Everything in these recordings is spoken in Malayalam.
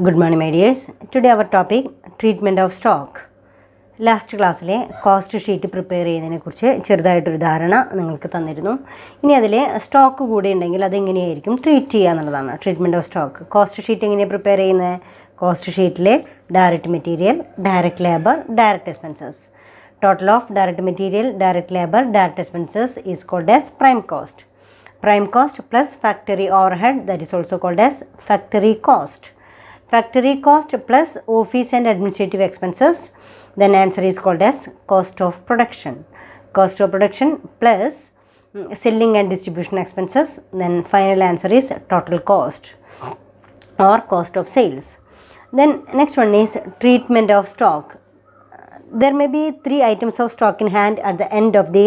Good morning my dears. Today our topic treatment of stock. Last ക്ലാസ്സിലെ കോസ്റ്റ് ഷീറ്റ് പ്രിപ്പയർ ചെയ്യുന്നതിനെ കുറിച്ച് ചെറുതായിട്ടൊരു ധാരണ നിങ്ങൾക്ക് തന്നിരുന്നു. ഇനി അതിൽ സ്റ്റോക്ക് കൂടെ ഉണ്ടെങ്കിൽ അതെങ്ങനെയായിരിക്കും ട്രീറ്റ് ചെയ്യുക എന്നുള്ളതാണ്. Treatment of stock. Cost sheet എങ്ങനെയാണ് പ്രിപ്പയർ ചെയ്യുന്നത്? കോസ്റ്റ് ഷീറ്റിലെ direct material, direct labour, direct expenses. Total of direct material, direct labour, direct expenses is called as prime cost. Prime cost plus factory overhead, that is also called as factory cost. Factory cost plus office and administrative expenses, then answer is called as cost of production. Cost of production plus selling and distribution expenses, then final answer is total cost or cost of sales. Then next one is treatment of stock. There may be 3 items of stock in hand at the end of the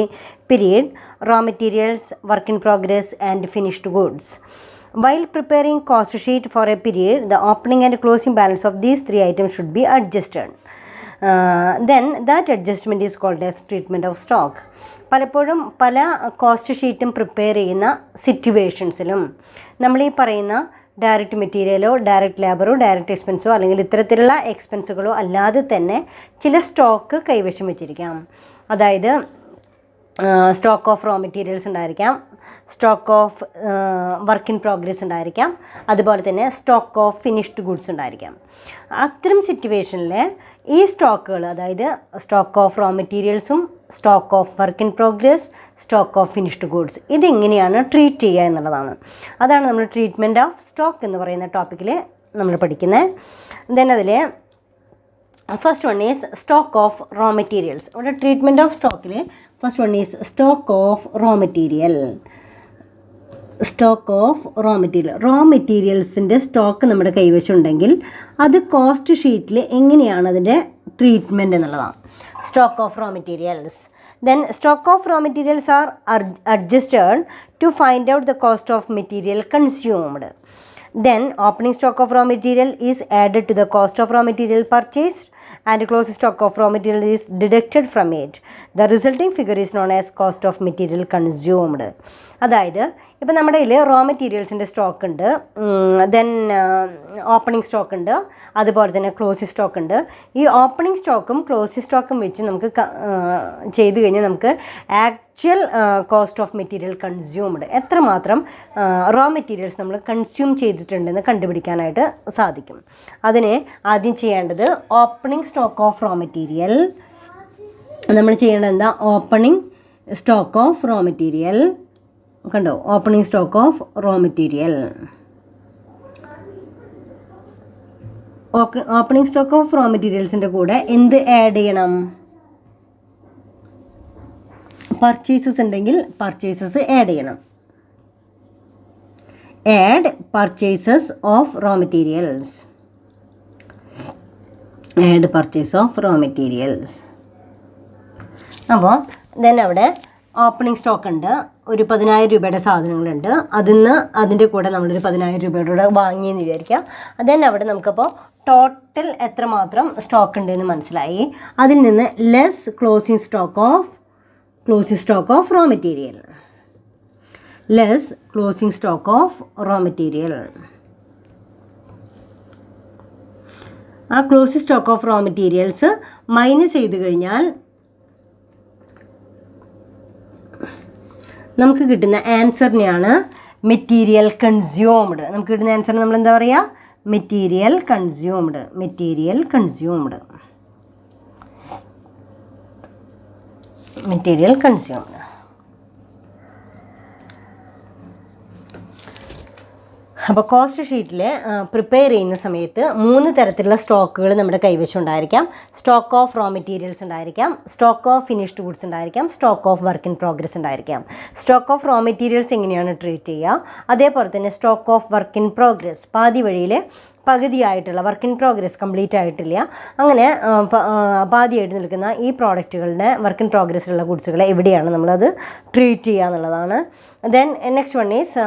period: raw materials, work in progress, and finished goods. While preparing cost sheet for a period, the opening and closing balance of these 3 items should be adjusted. Then that adjustment is called as treatment of stock. പലപ്പോഴും പല കോസ്റ്റ് ഷീറ്റും പ്രിപ്പയർ ചെയ്യുന്ന സിറ്റുവേഷൻസിലും നമ്മൾ ഈ പറയുന്ന ഡയറക്റ്റ് മെറ്റീരിയലോ ഡയറക്റ്റ് ലേബറോ ഡയറക്റ്റ് എക്സ്പെൻസോ അല്ലെങ്കിൽ ഇത്തരത്തിലുള്ള എക്സ്പെൻസുകളോ അല്ലാതെ തന്നെ ചില സ്റ്റോക്ക് കൈവശം വെച്ചിരിക്കാം. അതായത് സ്റ്റോക്ക് ഓഫ് റോ മെറ്റീരിയൽസ് ഉണ്ടായിരിക്കാം, stock of work in progress ഉണ്ടായിരിക്കാം, അതുപോലെ തന്നെ സ്റ്റോക്ക് ഓഫ് ഫിനിഷ്ഡ് ഗുഡ്സ് ഉണ്ടായിരിക്കാം. അത്തരം സിറ്റുവേഷനിൽ ഈ സ്റ്റോക്കുകൾ, അതായത് സ്റ്റോക്ക് ഓഫ് റോ മെറ്റീരിയൽസും stock of work in progress, stock of finished goods, ഇതെങ്ങനെയാണ് ട്രീറ്റ് ചെയ്യുക എന്നുള്ളതാണ്. അതാണ് നമ്മൾ ട്രീറ്റ്മെൻറ്റ് ഓഫ് സ്റ്റോക്ക് എന്ന് പറയുന്ന ടോപ്പിക്കിൽ നമ്മൾ പഠിക്കുന്നത്. ദെൻ അതിൽ first one is stock of raw materials. അവിടെ ട്രീറ്റ്മെൻറ്റ് ഓഫ് സ്റ്റോക്കിൽ first one is stock of raw material. Stock of raw material. Raw മെറ്റീരിയൽസിൻ്റെ സ്റ്റോക്ക് നമ്മുടെ കൈവശം ഉണ്ടെങ്കിൽ അത് കോസ്റ്റ് ഷീറ്റിൽ എങ്ങനെയാണ് അതിൻ്റെ ട്രീറ്റ്മെൻറ്റ് എന്നുള്ളതാണ്. Stock of raw materials. Then stock of raw materials are adjusted to find out the cost of material consumed. Then opening stock of raw material is added to the cost of raw material purchased and closing stock of raw material is deducted from it. The resulting figure is known as cost of material consumed. അതായത് ഇപ്പം നമ്മുടെ കയ്യിൽ റോ മെറ്റീരിയൽസിൻ്റെ സ്റ്റോക്ക് ഉണ്ട്, ദെൻ ഓപ്പണിംഗ് സ്റ്റോക്ക് ഉണ്ട്, അതുപോലെ തന്നെ ക്ലോസിംഗ് സ്റ്റോക്ക് ഉണ്ട്. ഈ ഓപ്പണിംഗ് സ്റ്റോക്കും ക്ലോസിംഗ് സ്റ്റോക്കും വെച്ച് നമുക്ക് ചെയ്ത് കഴിഞ്ഞാൽ നമുക്ക് actual cost of material consumed, എത്രമാത്രം റോ മെറ്റീരിയൽസ് നമ്മൾ കൺസ്യൂം ചെയ്തിട്ടുണ്ടെന്ന് കണ്ടുപിടിക്കാനായിട്ട് സാധിക്കും. അതിന് ആദ്യം ചെയ്യേണ്ടത് opening stock of raw material. നമ്മൾ ചെയ്യേണ്ടത് എന്താ? Opening stock of raw material. കണ്ടോ? Opening stock of raw material. Opening stock of raw മെറ്റീരിയൽസിൻ്റെ കൂടെ എന്ത് ആഡ് ചെയ്യണം? പർച്ചേസസ് ഉണ്ടെങ്കിൽ പർച്ചേസസ് ആഡ് ചെയ്യണം. Add purchases of raw materials. Add purchase of raw materials. അപ്പോൾ ദെൻ അവിടെ ഓപ്പണിംഗ് സ്റ്റോക്ക് ഉണ്ട്, ഒരു 10,000 രൂപയുടെ സാധനങ്ങളുണ്ട്, അതിൻ്റെ കൂടെ നമ്മളൊരു 10,000 രൂപയുടെ വാങ്ങിയെന്ന് വിചാരിക്കാം. ദെൻ അവിടെ നമുക്കപ്പോൾ ടോട്ടൽ എത്രമാത്രം സ്റ്റോക്ക് ഉണ്ടെന്ന് മനസ്സിലായി. അതിൽ നിന്ന് less closing stock of raw material. Less closing stock of raw material. ആ closing stock of raw materials minus ചെയ്ത് കഴിഞ്ഞാൽ നമുക്ക് കിട്ടുന്ന ആൻസറിനെയാണ് മെറ്റീരിയൽ കൺസ്യൂംഡ്. നമുക്ക് കിട്ടുന്ന ആൻസറിന് നമ്മൾ എന്താ പറയുക? Material consumed. Material consumed. Material consumed. അപ്പോൾ കോസ്റ്റ് ഷീറ്റിൽ പ്രിപ്പയർ ചെയ്യുന്ന സമയത്ത് 3 തരത്തിലുള്ള സ്റ്റോക്കുകൾ നമ്മുടെ കൈവശം ഉണ്ടായിരിക്കാം. സ്റ്റോക്ക് ഓഫ് റോ മെറ്റീരിയൽസ് ഉണ്ടായിരിക്കാം, സ്റ്റോക്ക് ഓഫ് ഫിനിഷ്ഡ് ഗുഡ്സ് ഉണ്ടായിരിക്കാം, stock of work in progress ഉണ്ടായിരിക്കാം. സ്റ്റോക്ക് ഓഫ് റോ മെറ്റീരിയൽസ് എങ്ങനെയാണ് ട്രീറ്റ് ചെയ്യുക? അതേപോലെ തന്നെ stock of work in progress, പാതി വഴിയിൽ പകുതിയായിട്ടുള്ള, വർക്ക് ഇൻ പ്രോഗ്രസ് കംപ്ലീറ്റ് ആയിട്ടില്ല, അങ്ങനെ പാതിയായിട്ട് നിൽക്കുന്ന ഈ പ്രോഡക്റ്റുകളുടെ വർക്ക് ഇൻ പ്രോഗ്രസ്സിലുള്ള ഗുഡ്സുകളെ എവിടെയാണ് നമ്മളത് ട്രീറ്റ് ചെയ്യുക എന്നുള്ളതാണ്. Then next one is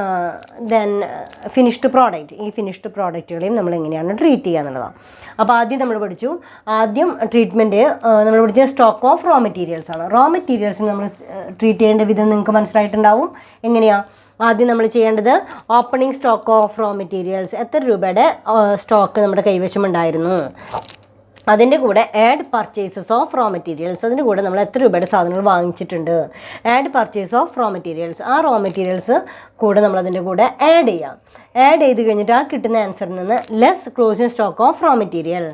finished product. ഈ ഫിനിഷ്ഡ് പ്രോഡക്റ്റുകളെയും നമ്മൾ എങ്ങനെയാണ് ട്രീറ്റ് ചെയ്യുക എന്നുള്ളതാണ്. അപ്പോൾ ആദ്യം നമ്മൾ പഠിച്ചു, ആദ്യം ട്രീറ്റ്മെൻറ്റ് നമ്മൾ പഠിച്ച സ്റ്റോക്ക് ഓഫ് റോ മെറ്റീരിയൽസ് ആണ്. റോ മെറ്റീരിയൽസിന് നമ്മൾ ട്രീറ്റ് ചെയ്യേണ്ട വിധം നിങ്ങൾക്ക് മനസ്സിലായിട്ടുണ്ടാവും. എങ്ങനെയാണ്? ആദ്യം നമ്മൾ ചെയ്യേണ്ടത് opening stock of raw materials, എത്ര രൂപയുടെ സ്റ്റോക്ക് നമ്മുടെ കൈവശമുണ്ടായിരുന്നു. അതിൻ്റെ കൂടെ add purchases of raw materials, അതിൻ്റെ കൂടെ നമ്മൾ എത്ര രൂപയുടെ സാധനങ്ങൾ വാങ്ങിച്ചിട്ടുണ്ട്. Add purchase of raw materials, ആ റോ മെറ്റീരിയൽസ് കൂടെ നമ്മളതിൻ്റെ കൂടെ ആഡ് ചെയ്യാം. ആഡ് ചെയ്ത് കഴിഞ്ഞിട്ട് ആ കിട്ടുന്ന ആൻസറിൽ നിന്ന് less closing stock of raw material,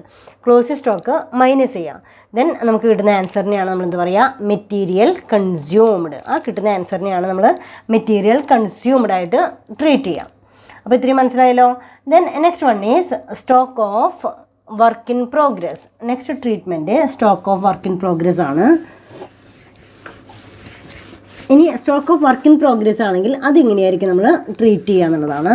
closing stock minus ചെയ്യാം. ദെൻ നമുക്ക് കിട്ടുന്ന ആൻസറിനെയാണ് നമ്മൾ എന്ത് പറയുക, മെറ്റീരിയൽ കൺസ്യൂംഡ്. ആ കിട്ടുന്ന ആൻസറിനെയാണ് നമ്മൾ മെറ്റീരിയൽ കൺസ്യൂംഡ് ആയിട്ട് ട്രീറ്റ് ചെയ്യാം. അപ്പോൾ ഇത്രയും മനസ്സിലായല്ലോ. Then next one is stock of work in progress. Next treatment stock of work in progress ആണ്. ഇനി stock of work in progress ആണെങ്കിൽ അതിങ്ങനെയായിരിക്കും നമ്മൾ ട്രീറ്റ് ചെയ്യുക എന്നുള്ളതാണ്.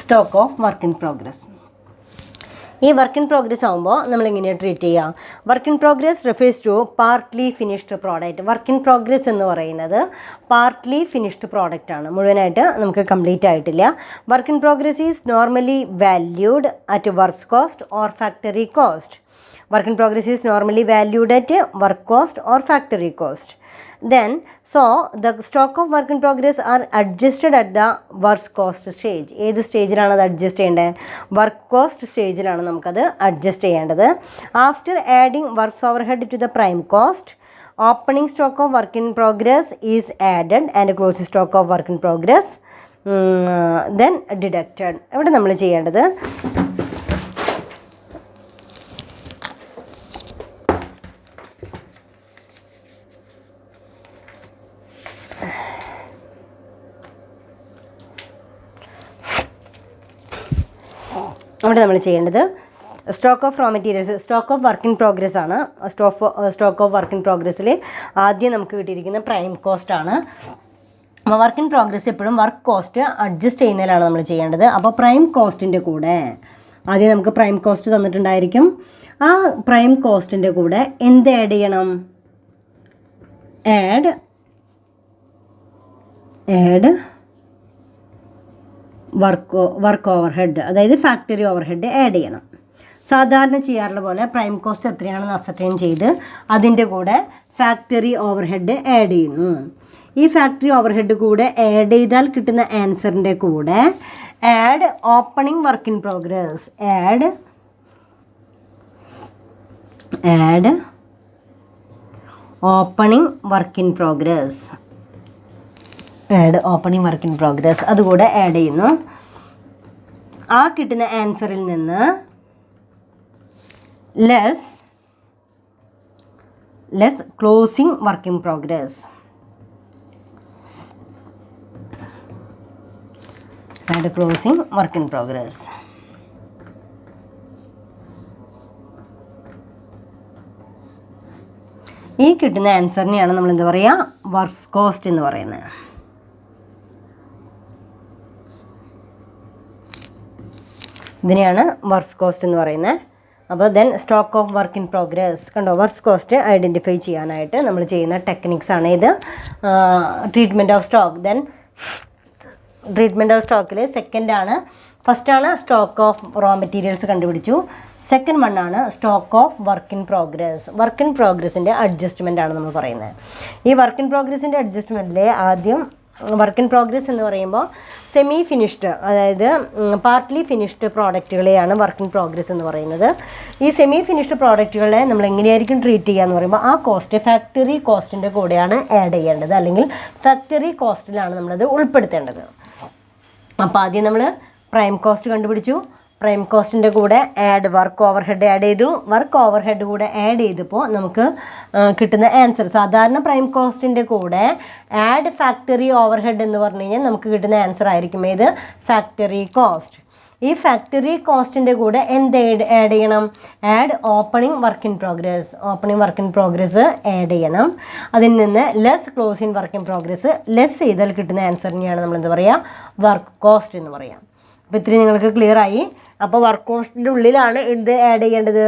Stock of work in progress. ഈ വർക്ക് ഇൻ പ്രോഗ്രസ് ആകുമ്പോൾ നമ്മളിങ്ങനെയാണ് ട്രീറ്റ് ചെയ്യുക. Work in progress refers to partly finished product. Work in progress എന്ന് പറയുന്നത് പാർട്ട്ലി ഫിനിഷ്ഡ് പ്രോഡക്റ്റ് ആണ്, മുഴുവനായിട്ട് നമുക്ക് കംപ്ലീറ്റ് ആയിട്ടില്ല. Work in progress is normally valued at works cost or factory cost. Work in progress is normally valued at work cost or factory cost. Then, so the stock of work in progress are adjusted at the work cost stage. ഏത് സ്റ്റേജിലാണ് അത് അഡ്ജസ്റ്റ് ചെയ്യേണ്ടത്? വർക്ക് കോസ്റ്റ് സ്റ്റേജിലാണ് നമുക്കത് അഡ്ജസ്റ്റ് ചെയ്യേണ്ടത്. After adding works overhead to the prime cost, opening stock of work in progress is added and closing stock of work in progress then deducted. ഇവിടെ നമ്മൾ ചെയ്യേണ്ടത് stock of raw materials, stock of work in progress ആണ്. സ്റ്റോക്ക് ഓഫ് വർക്ക് ഇൻ പ്രോഗ്രസ്സിൽ ആദ്യം നമുക്ക് കിട്ടിയിരിക്കുന്ന പ്രൈം കോസ്റ്റ് ആണ്. അപ്പോൾ വർക്ക് ഇൻ പ്രോഗ്രസ് എപ്പോഴും വർക്ക് കോസ്റ്റ് അഡ്ജസ്റ്റ് ചെയ്യുന്നതിലാണ് നമ്മൾ ചെയ്യേണ്ടത്. അപ്പോൾ പ്രൈം കോസ്റ്റിൻ്റെ കൂടെ ആദ്യം നമുക്ക് പ്രൈം കോസ്റ്റ് തന്നിട്ടുണ്ടായിരിക്കും. ആ പ്രൈം കോസ്റ്റിൻ്റെ കൂടെ എന്ത് ആഡ് ചെയ്യണം? ആഡ് വർക്ക് ഓവർ ഹെഡ്, അതായത് ഫാക്ടറി ഓവർ ഹെഡ് ആഡ് ചെയ്യണം. സാധാരണ ചെയ്യാറുള്ള പോലെ പ്രൈം കോസ്റ്റ് എത്രയാണെന്ന് അസർട്ടൈൻ ചെയ്ത് അതിൻ്റെ കൂടെ ഫാക്ടറി ഓവർ ഹെഡ് ആഡ് ചെയ്യുന്നു. ഈ ഫാക്ടറി ഓവർ ഹെഡ് കൂടെ ആഡ് ചെയ്താൽ കിട്ടുന്ന ആൻസറിൻ്റെ കൂടെ add opening work in progress, add opening work in progress, opening work in progress അതുകൂടെ ആഡ് ചെയ്യുന്നു. ആ കിട്ടുന്ന ആൻസറിൽ നിന്ന് less closing work in progress, add closing work in progress. ഈ കിട്ടുന്ന ആൻസറിനെയാണ് നമ്മൾ എന്താ പറയുക, വർക്ക്സ് കോസ്റ്റ് എന്ന് പറയുന്നത്. ഇതിനെയാണ് വർക്ക്സ് കോസ്റ്റ് എന്ന് പറയുന്നത്. അപ്പോൾ then stock of work in progress കണ്ടോ, വർക്ക്സ് കോസ്റ്റ് ഐഡൻറ്റിഫൈ ചെയ്യാനായിട്ട് നമ്മൾ ചെയ്യുന്ന ടെക്നിക്സ് ആണ് ഇത്. Treatment of stock. Then treatment of സ്റ്റോക്കിൽ സെക്കൻഡാണ്, ഫസ്റ്റാണ് സ്റ്റോക്ക് ഓഫ് റോ മെറ്റീരിയൽസ് കണ്ടുപിടിച്ചു. സെക്കൻഡ് വണ്ണാണ് stock of work in progress. Work in പ്രോഗ്രസിൻ്റെ അഡ്ജസ്റ്റ്മെൻ്റ് ആണ് നമ്മൾ പറയുന്നത്. ഈ വർക്ക് ഇൻ പ്രോഗ്രസിൻ്റെ അഡ്ജസ്റ്റ്മെൻറ്റിലെ ആദ്യം വർക്ക് ഇൻ പ്രോഗ്രസ് എന്ന് പറയുമ്പോൾ സെമി ഫിനിഷ്ഡ്, അതായത് പാർട്ട്ലി ഫിനിഷ്ഡ് പ്രോഡക്റ്റുകളെയാണ് വർക്ക് ഇൻ പ്രോഗ്രസ് എന്ന് പറയുന്നത്. ഈ സെമി ഫിനിഷ്ഡ് പ്രോഡക്റ്റുകളെ നമ്മൾ എങ്ങനെയായിരിക്കും ട്രീറ്റ് ചെയ്യുക എന്ന് പറയുമ്പോൾ ആ കോസ്റ്റ് ഫാക്ടറി കോസ്റ്റിൻ്റെ കൂടെയാണ് ആഡ് ചെയ്യേണ്ടത്, അല്ലെങ്കിൽ ഫാക്ടറി കോസ്റ്റിലാണ് നമ്മളത് ഉൾപ്പെടുത്തേണ്ടത്. അപ്പോൾ ആദ്യം നമ്മൾ പ്രൈം കോസ്റ്റ് കണ്ടുപിടിച്ചു. പ്രൈം കോസ്റ്റിൻ്റെ കൂടെ add work over head add ചെയ്തു. വർക്ക് ഓവർ ഹെഡ് കൂടെ ആഡ് ചെയ്തപ്പോൾ നമുക്ക് കിട്ടുന്ന ആൻസർ, സാധാരണ പ്രൈം കോസ്റ്റിൻ്റെ കൂടെ ആഡ് ഫാക്ടറി ഓവർ ഹെഡ് എന്ന് പറഞ്ഞു കഴിഞ്ഞാൽ നമുക്ക് കിട്ടുന്ന ആൻസർ ആയിരിക്കും ഏത്, ഫാക്ടറി കോസ്റ്റ്. ഈ ഫാക്ടറി കോസ്റ്റിൻ്റെ കൂടെ എന്ത് ആഡ് ചെയ്യണം, add opening work in progress. Opening work in progress add ചെയ്യണം. അതിൽ നിന്ന് less close in work in progress less ചെയ്താൽ കിട്ടുന്ന ആൻസറിനെയാണ് നമ്മൾ എന്താ പറയുക, വർക്ക് കോസ്റ്റ് എന്ന് പറയാം. അപ്പോൾ ഇത്രയും നിങ്ങൾക്ക് ക്ലിയർ ആയി. അപ്പോൾ വർക്ക് കോസ്റ്റിൻ്റെ ഉള്ളിലാണ് എന്ത് ആഡ് ചെയ്യേണ്ടത്,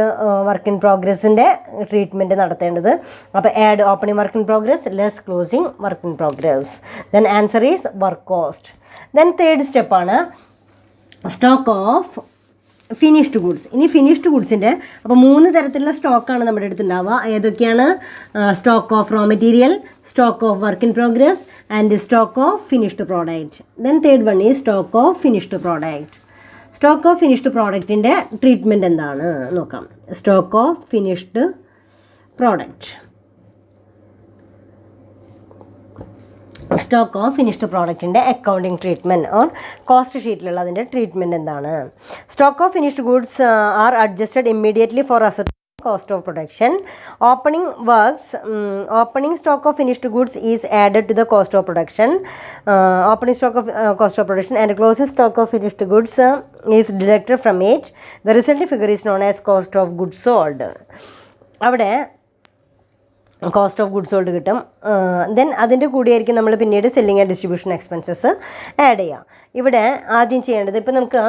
വർക്ക് ഇൻ പ്രോഗ്രസിൻ്റെ ട്രീറ്റ്മെൻറ്റ് നടത്തേണ്ടത്. അപ്പോൾ add opening work in progress less closing work in progress. Then answer is work cost. Then third സ്റ്റെപ്പാണ് സ്റ്റോക്ക് ഓഫ് ഫിനിഷ്ഡ് ഗുഡ്സ്. ഇനി ഫിനിഷ്ഡ് ഗുഡ്സിൻ്റെ അപ്പോൾ 3 തരത്തിലുള്ള സ്റ്റോക്കാണ് നമ്മുടെ അടുത്ത് ഉണ്ടാവുക. ഏതൊക്കെയാണ്? Stock of raw material, stock of work in progress and stock of finished product. Then third one is stock of finished product. Stock of finished പ്രോഡക്റ്റിൻ്റെ ട്രീറ്റ്മെൻറ്റ് എന്താണ് നോക്കാം. Stock of finished product. Stock of finished പ്രോഡക്റ്റിൻ്റെ അക്കൗണ്ടിങ് ട്രീറ്റ്മെൻറ്റ് ഓർ കോസ്റ്റ് ഷീറ്റിലുള്ള അതിൻ്റെ ട്രീറ്റ്മെൻറ്റ് എന്താണ്? Stock of finished goods are adjusted immediately for asset cost of production. Opening stock of finished goods is added to the cost of production. Opening stock of cost of production and closing stock of finished goods is deducted from it. The resulting figure is known as cost of goods sold. അവിടെ കോസ്റ്റ് ഓഫ് ഗുഡ്സ് സോൾഡ് കിട്ടും. ദെൻ അതിൻ്റെ കൂടെയായിരിക്കും നമ്മൾ പിന്നീട് selling and distribution expenses add ചെയ്യാം. ഇവിടെ ആദ്യം ചെയ്യേണ്ടത്, ഇപ്പോൾ നമുക്ക്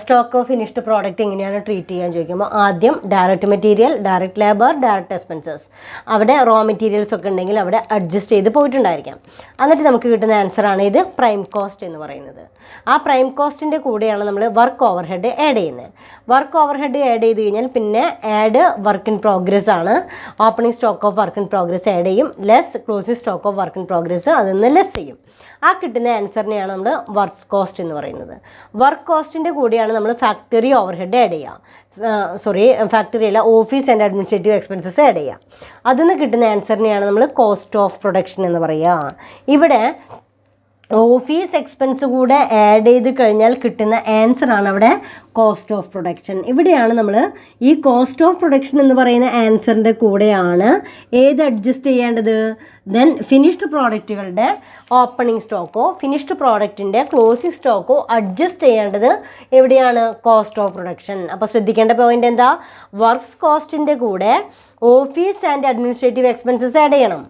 സ്റ്റോക്ക് ഓഫ് ഫിനിഷ്ഡ് പ്രോഡക്റ്റ് എങ്ങനെയാണ് ട്രീറ്റ് ചെയ്യാൻ ചോദിക്കുമ്പോൾ ആദ്യം direct material, direct labour, direct expenses, അവിടെ റോ മെറ്റീരിയൽസ് ഒക്കെ ഉണ്ടെങ്കിൽ അവിടെ അഡ്ജസ്റ്റ് ചെയ്ത് പോയിട്ടുണ്ടായിരിക്കാം. എന്നിട്ട് നമുക്ക് കിട്ടുന്ന ആൻസറാണ് ഇത് പ്രൈം കോസ്റ്റ് എന്ന് പറയുന്നത്. ആ പ്രൈം കോസ്റ്റിൻ്റെ കൂടെയാണ് നമ്മൾ വർക്ക് ഓവർ ഹെഡ് ആഡ് ചെയ്യുന്നത്. വർക്ക് ഓവർ ഹെഡ് ആഡ് ചെയ്ത് കഴിഞ്ഞാൽ പിന്നെ ആഡ് വർക്ക് ഇൻ പ്രോഗ്രസ് ആണ്. Opening stock of work in progress add ചെയ്യും, less closing stock of work in progress അതിൽ നിന്ന് ലെസ് ചെയ്യും. ആ കിട്ടുന്ന ആൻസറിനെയാണ് നമ്മൾ വർക്ക് കോസ്റ്റ് എന്ന് പറയുന്നത്. വർക്ക് കോസ്റ്റിൻ്റെ കൂടെയാണ് നമ്മൾ ഫാക്ടറി ഓവർ ഹെഡ് ആഡ് ചെയ്യുക. ഫാക്ടറി അല്ല, office and administrative expenses add ചെയ്യുക. അതിൽ നിന്ന് കിട്ടുന്ന ആൻസറിനെയാണ് നമ്മൾ കോസ്റ്റ് ഓഫ് പ്രൊഡക്ഷൻ എന്ന് പറയുക. ഇവിടെ ഓഫീസ് എക്സ്പെൻസ് കൂടെ ആഡ് ചെയ്ത് കഴിഞ്ഞാൽ കിട്ടുന്ന ആൻസറാണ് അവിടെ കോസ്റ്റ് ഓഫ് പ്രൊഡക്ഷൻ. ഇവിടെയാണ് നമ്മൾ ഈ കോസ്റ്റ് ഓഫ് പ്രൊഡക്ഷൻ എന്ന് പറയുന്ന ആൻസറിൻ്റെ കൂടെയാണ് ഏത് അഡ്ജസ്റ്റ് ചെയ്യേണ്ടത്? ദെൻ ഫിനിഷ്ഡ് പ്രോഡക്റ്റുകളുടെ ഓപ്പണിംഗ് സ്റ്റോക്കോ ഫിനിഷ്ഡ് പ്രോഡക്റ്റിൻ്റെ ക്ലോസിംഗ് സ്റ്റോക്കോ അഡ്ജസ്റ്റ് ചെയ്യേണ്ടത് എവിടെയാണ്? Cost of production. അപ്പോൾ ശ്രദ്ധിക്കേണ്ട പോയിന്റ് എന്താ? വർക്ക്സ് കോസ്റ്റിൻ്റെ കൂടെ office and administrative expenses add ചെയ്യണം.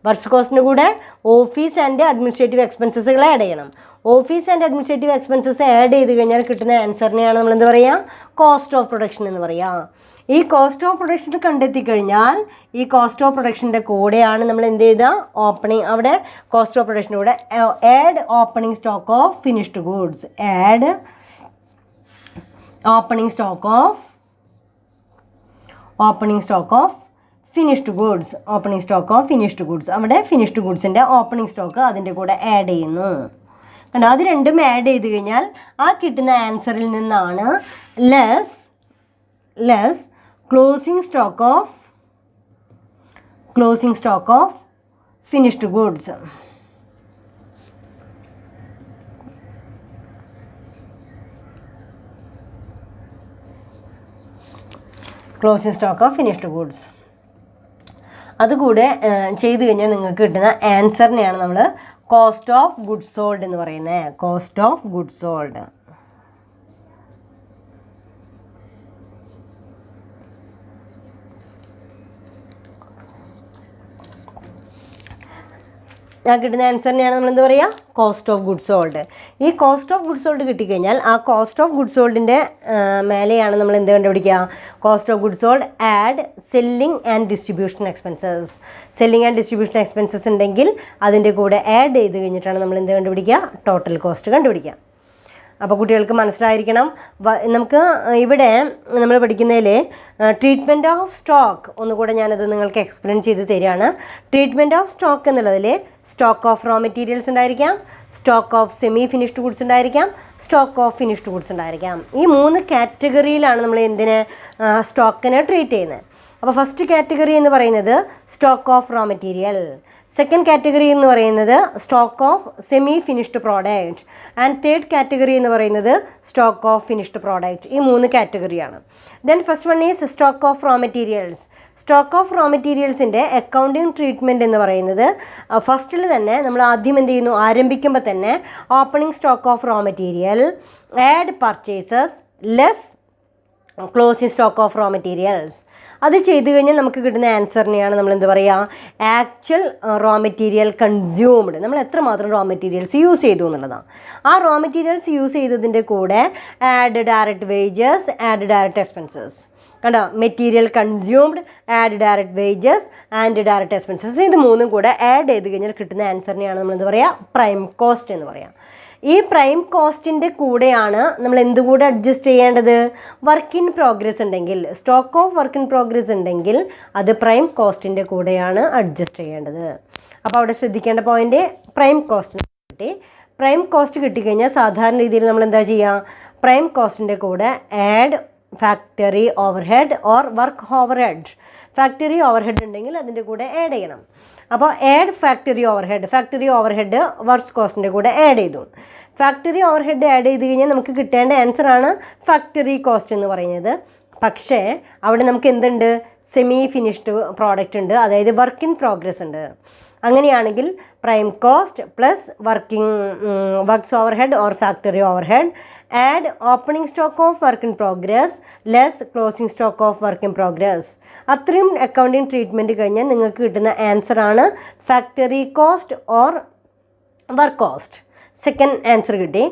വർക്ക്സ് കോസ്റ്റിൻ്റെ കൂടെ ഓഫീസ് ആൻഡ് അഡ്മിനിസ്ട്രേറ്റീവ് എക്സ്പെൻസസുകൾ ആഡ് ചെയ്യണം. Office and administrative expenses add ചെയ്ത് കഴിഞ്ഞാൽ കിട്ടുന്ന ആൻസറിനെയാണ് നമ്മൾ എന്ത് പറയുക? കോസ്റ്റ് ഓഫ് പ്രൊഡക്ഷൻ എന്ന് പറയുക. ഈ കോസ്റ്റ് ഓഫ് പ്രൊഡക്ഷൻ കണ്ടെത്തി കഴിഞ്ഞാൽ ഈ കോസ്റ്റ് ഓഫ് പ്രൊഡക്ഷൻ്റെ കൂടെയാണ് നമ്മൾ എന്ത് ചെയ്താൽ ഓപ്പണിംഗ്, അവിടെ കോസ്റ്റ് ഓഫ് പ്രൊഡക്ഷൻ്റെ കൂടെ add opening stock of finished goods, add opening stock of finished goods, opening stock of finished goods. അവിടെ ഫിനിഷ്ഡ് ഗുഡ്സിൻ്റെ ഓപ്പണിംഗ് സ്റ്റോക്ക് അതിൻ്റെ കൂടെ ആഡ് ചെയ്യുന്നു. കണ്ടോ, അത് രണ്ടും ആഡ് ചെയ്ത് കഴിഞ്ഞാൽ ആ കിട്ടുന്ന ആൻസറിൽ നിന്നാണ് less closing stock of finished goods. Closing stock of finished goods അതുകൂടെ ചെയ്ത് കഴിഞ്ഞാൽ നിങ്ങൾക്ക് കിട്ടുന്ന ആൻസറിനെയാണ് നമ്മൾ കോസ്റ്റ് ഓഫ് ഗുഡ്സ് സോൾഡ് എന്ന് പറയുന്നത്. Cost of goods sold. ആ കിട്ടുന്ന ആൻസറിനെയാണ് നമ്മൾ എന്ത് പറയുക? Cost of goods sold. ഈ കോസ്റ്റ് ഓഫ് ഗുഡ്സ് സോൾഡ് കിട്ടിക്കഴിഞ്ഞാൽ ആ കോസ്റ്റ് ഓഫ് ഗുഡ്സ് സോൾഡിൻ്റെ മേലെയാണ് നമ്മൾ എന്ത് കണ്ടുപിടിക്കുക? Cost of goods sold add selling and distribution expenses. Selling and distribution expenses ഉണ്ടെങ്കിൽ അതിൻ്റെ കൂടെ ആഡ് ചെയ്ത് കഴിഞ്ഞിട്ടാണ് നമ്മൾ എന്ത് കണ്ടുപിടിക്കുക? ടോട്ടൽ കോസ്റ്റ് കണ്ടുപിടിക്കുക. അപ്പോൾ കുട്ടികൾക്ക് മനസ്സിലായിരിക്കണം. നമുക്ക് ഇവിടെ നമ്മൾ പഠിക്കുന്നതിൽ ട്രീറ്റ്മെൻറ്റ് ഓഫ് സ്റ്റോക്ക് ഒന്നുകൂടെ ഞാനത് നിങ്ങൾക്ക് എക്സ്പ്ലെയിൻ ചെയ്ത് തരികയാണ്. ട്രീറ്റ്മെൻറ്റ് ഓഫ് സ്റ്റോക്ക് എന്നുള്ളതിൽ സ്റ്റോക്ക് ഓഫ് റോ മെറ്റീരിയൽസ് ഉണ്ടായിരിക്കാം, stock of semi finished goods ഉണ്ടായിരിക്കാം, സ്റ്റോക്ക് ഓഫ് ഫിനിഷ്ഡ് ഗുഡ്സ് ഉണ്ടായിരിക്കാം. ഈ 3 കാറ്റഗറിയിലാണ് നമ്മൾ എന്തിനെ സ്റ്റോക്കിനെ ട്രീറ്റ് ചെയ്യുന്നത്. അപ്പോൾ ഫസ്റ്റ് കാറ്റഗറി എന്ന് പറയുന്നത് stock of raw material, second category എന്ന് പറയുന്നത് stock of semi finished product and third category എന്ന് പറയുന്നത് സ്റ്റോക്ക് ഓഫ് ഫിനിഷ്ഡ് പ്രോഡക്റ്റ്. ഈ 3 കാറ്റഗറിയാണ്. Then first one is stock of raw materials. Stock of raw മെറ്റീരിയൽസിൻ്റെ അക്കൗണ്ടിങ് ട്രീറ്റ്മെൻറ്റ് എന്ന് പറയുന്നത് ഫസ്റ്റിൽ തന്നെ നമ്മൾ ആദ്യം എന്ത് ചെയ്യുന്നു? ആരംഭിക്കുമ്പോൾ തന്നെ opening stock of raw material, add purchases, less closing stock of raw materials. അത് ചെയ്ത് കഴിഞ്ഞാൽ നമുക്ക് കിട്ടുന്ന ആൻസറിനെയാണ് നമ്മൾ എന്താ പറയുക, ആക്ച്വൽ റോ മെറ്റീരിയൽ കൺസ്യൂംഡ്. നമ്മൾ എത്രമാത്രം റോ മെറ്റീരിയൽസ് യൂസ് ചെയ്തു എന്നുള്ളതാണ്. ആ റോ മെറ്റീരിയൽസ് യൂസ് ചെയ്തതിൻ്റെ കൂടെ add direct wages, add direct expenses. കണ്ടോ, material consumed, add direct wages and direct expenses, ഇത് മൂന്നും കൂടെ ആഡ് ചെയ്ത് കഴിഞ്ഞാൽ കിട്ടുന്ന ആൻസറിനെയാണ് നമ്മൾ എന്താ പറയുക, പ്രൈം കോസ്റ്റ് എന്ന് പറയാം. ഈ പ്രൈം കോസ്റ്റിൻ്റെ കൂടെയാണ് നമ്മൾ എന്തുകൂടെ അഡ്ജസ്റ്റ് ചെയ്യേണ്ടത്, വർക്ക് ഇൻ പ്രോഗ്രസ് ഉണ്ടെങ്കിൽ, stock of work in progress ഉണ്ടെങ്കിൽ അത് പ്രൈം കോസ്റ്റിൻ്റെ കൂടെയാണ് അഡ്ജസ്റ്റ് ചെയ്യേണ്ടത്. അപ്പോൾ അവിടെ ശ്രദ്ധിക്കേണ്ട പോയിന്റ്, പ്രൈം കോസ്റ്റ് കിട്ടി. പ്രൈം കോസ്റ്റ് കിട്ടിക്കഴിഞ്ഞാൽ സാധാരണ രീതിയിൽ നമ്മൾ എന്താ ചെയ്യുക, പ്രൈം കോസ്റ്റിൻ്റെ കൂടെ add factory overhead or work overhead. Factory overhead ഉണ്ടെങ്കിൽ അതിൻ്റെ കൂടെ ആഡ് ചെയ്യണം. അപ്പോൾ add factory overhead, factory overhead work കോസ്റ്റിൻ്റെ കൂടെ ആഡ് ചെയ്തു. ഫാക്ടറി ഓവർഹെഡ് ആഡ് ചെയ്ത് കഴിഞ്ഞാൽ നമുക്ക് കിട്ടേണ്ട ആൻസറാണ് ഫാക്ടറി കോസ്റ്റ് എന്ന് പറയുന്നത്. പക്ഷേ അവിടെ നമുക്ക് എന്തുണ്ട്, സെമി ഫിനിഷ്ഡ് പ്രോഡക്റ്റ് ഉണ്ട്, അതായത് വർക്ക് ഇൻ പ്രോഗ്രസ് ഉണ്ട്. അങ്ങനെയാണെങ്കിൽ prime cost plus works overhead or factory overhead add opening stock of work in progress less closing stock of work in progress. അത്രയും അക്കൗണ്ടിങ് ട്രീറ്റ്മെൻറ്റ് കഴിഞ്ഞാൽ നിങ്ങൾക്ക് കിട്ടുന്ന ആൻസറാണ് factory cost or work cost. Second answer കിട്ടി.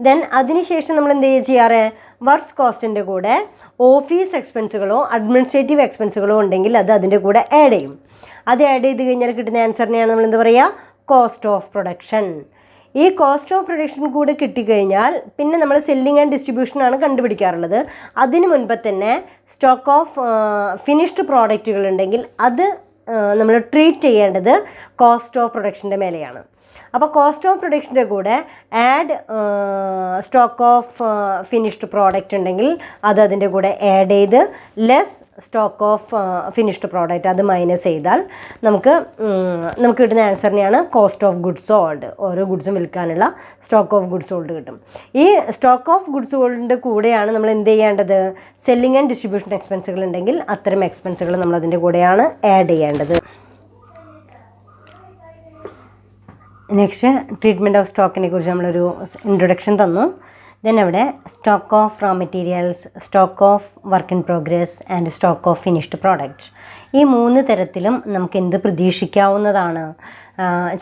ദെൻ അതിനുശേഷം നമ്മൾ എന്ത് ചെയ്യാറ്, വർക്ക് കോസ്റ്റിൻ്റെ കൂടെ ഓഫീസ് എക്സ്പെൻസുകളോ അഡ്മിനിസ്ട്രേറ്റീവ് എക്സ്പെൻസുകളോ ഉണ്ടെങ്കിൽ അത് അതിൻ്റെ കൂടെ ആഡ് ചെയ്യും. അത് ആഡ് ചെയ്ത് കഴിഞ്ഞാൽ കിട്ടുന്ന ആൻസറിനെയാണ് നമ്മൾ എന്താ പറയുക, കോസ്റ്റ് ഓഫ് പ്രൊഡക്ഷൻ. ഈ കോസ്റ്റ് ഓഫ് പ്രൊഡക്ഷൻ കൂടെ കിട്ടിക്കഴിഞ്ഞാൽ പിന്നെ നമ്മൾ സെല്ലിംഗ് ആൻഡ് ഡിസ്ട്രിബ്യൂഷനാണ് കണ്ടുപിടിക്കാറുള്ളത്. അതിന് മുൻപ് തന്നെ സ്റ്റോക്ക് ഓഫ് ഫിനിഷ്ഡ് പ്രോഡക്റ്റുകൾ ഉണ്ടെങ്കിൽ അത് നമ്മൾ ട്രീറ്റ് ചെയ്യേണ്ടത് കോസ്റ്റ് ഓഫ് പ്രൊഡക്ഷൻ്റെ മേലെയാണ്. അപ്പോൾ കോസ്റ്റ് ഓഫ് പ്രൊഡക്ഷൻ്റെ കൂടെ add stock of finished product ഉണ്ടെങ്കിൽ അത് അതിൻ്റെ കൂടെ ആഡ് ചെയ്ത് less stock of finished product അത് മൈനസ് ചെയ്താൽ നമുക്ക് കിട്ടുന്ന ആൻസറിനെയാണ് കോസ്റ്റ് ഓഫ് ഗുഡ്സ് സോൾഡ്. ഓരോ ഗുഡ്സും വിൽക്കാനുള്ള സ്റ്റോക്ക് ഓഫ് ഗുഡ്സ് സോൾഡ് കിട്ടും. ഈ സ്റ്റോക്ക് ഓഫ് ഗുഡ്സ് സോൾഡിൻ്റെ കൂടെയാണ് നമ്മൾ എന്ത് ചെയ്യേണ്ടത്, സെല്ലിംഗ് ആൻഡ് ഡിസ്ട്രിബ്യൂഷൻ എക്സ്പെൻസുകൾ ഉണ്ടെങ്കിൽ അത്തരം എക്സ്പെൻസുകൾ നമ്മൾ അതിൻ്റെ കൂടെയാണ് ആഡ് ചെയ്യേണ്ടത്. നെക്സ്റ്റ് ട്രീറ്റ്മെൻറ്റ് ഓഫ് സ്റ്റോക്കിനെ കുറിച്ച് നമ്മളൊരു ഇൻട്രൊഡക്ഷൻ തന്നു. ദെൻ അവിടെ stock of raw materials, stock of work in progress and stock of finished product, ഈ 3 തരത്തിലും നമുക്ക് എന്ത് പ്രതീക്ഷിക്കാവുന്നതാണ്.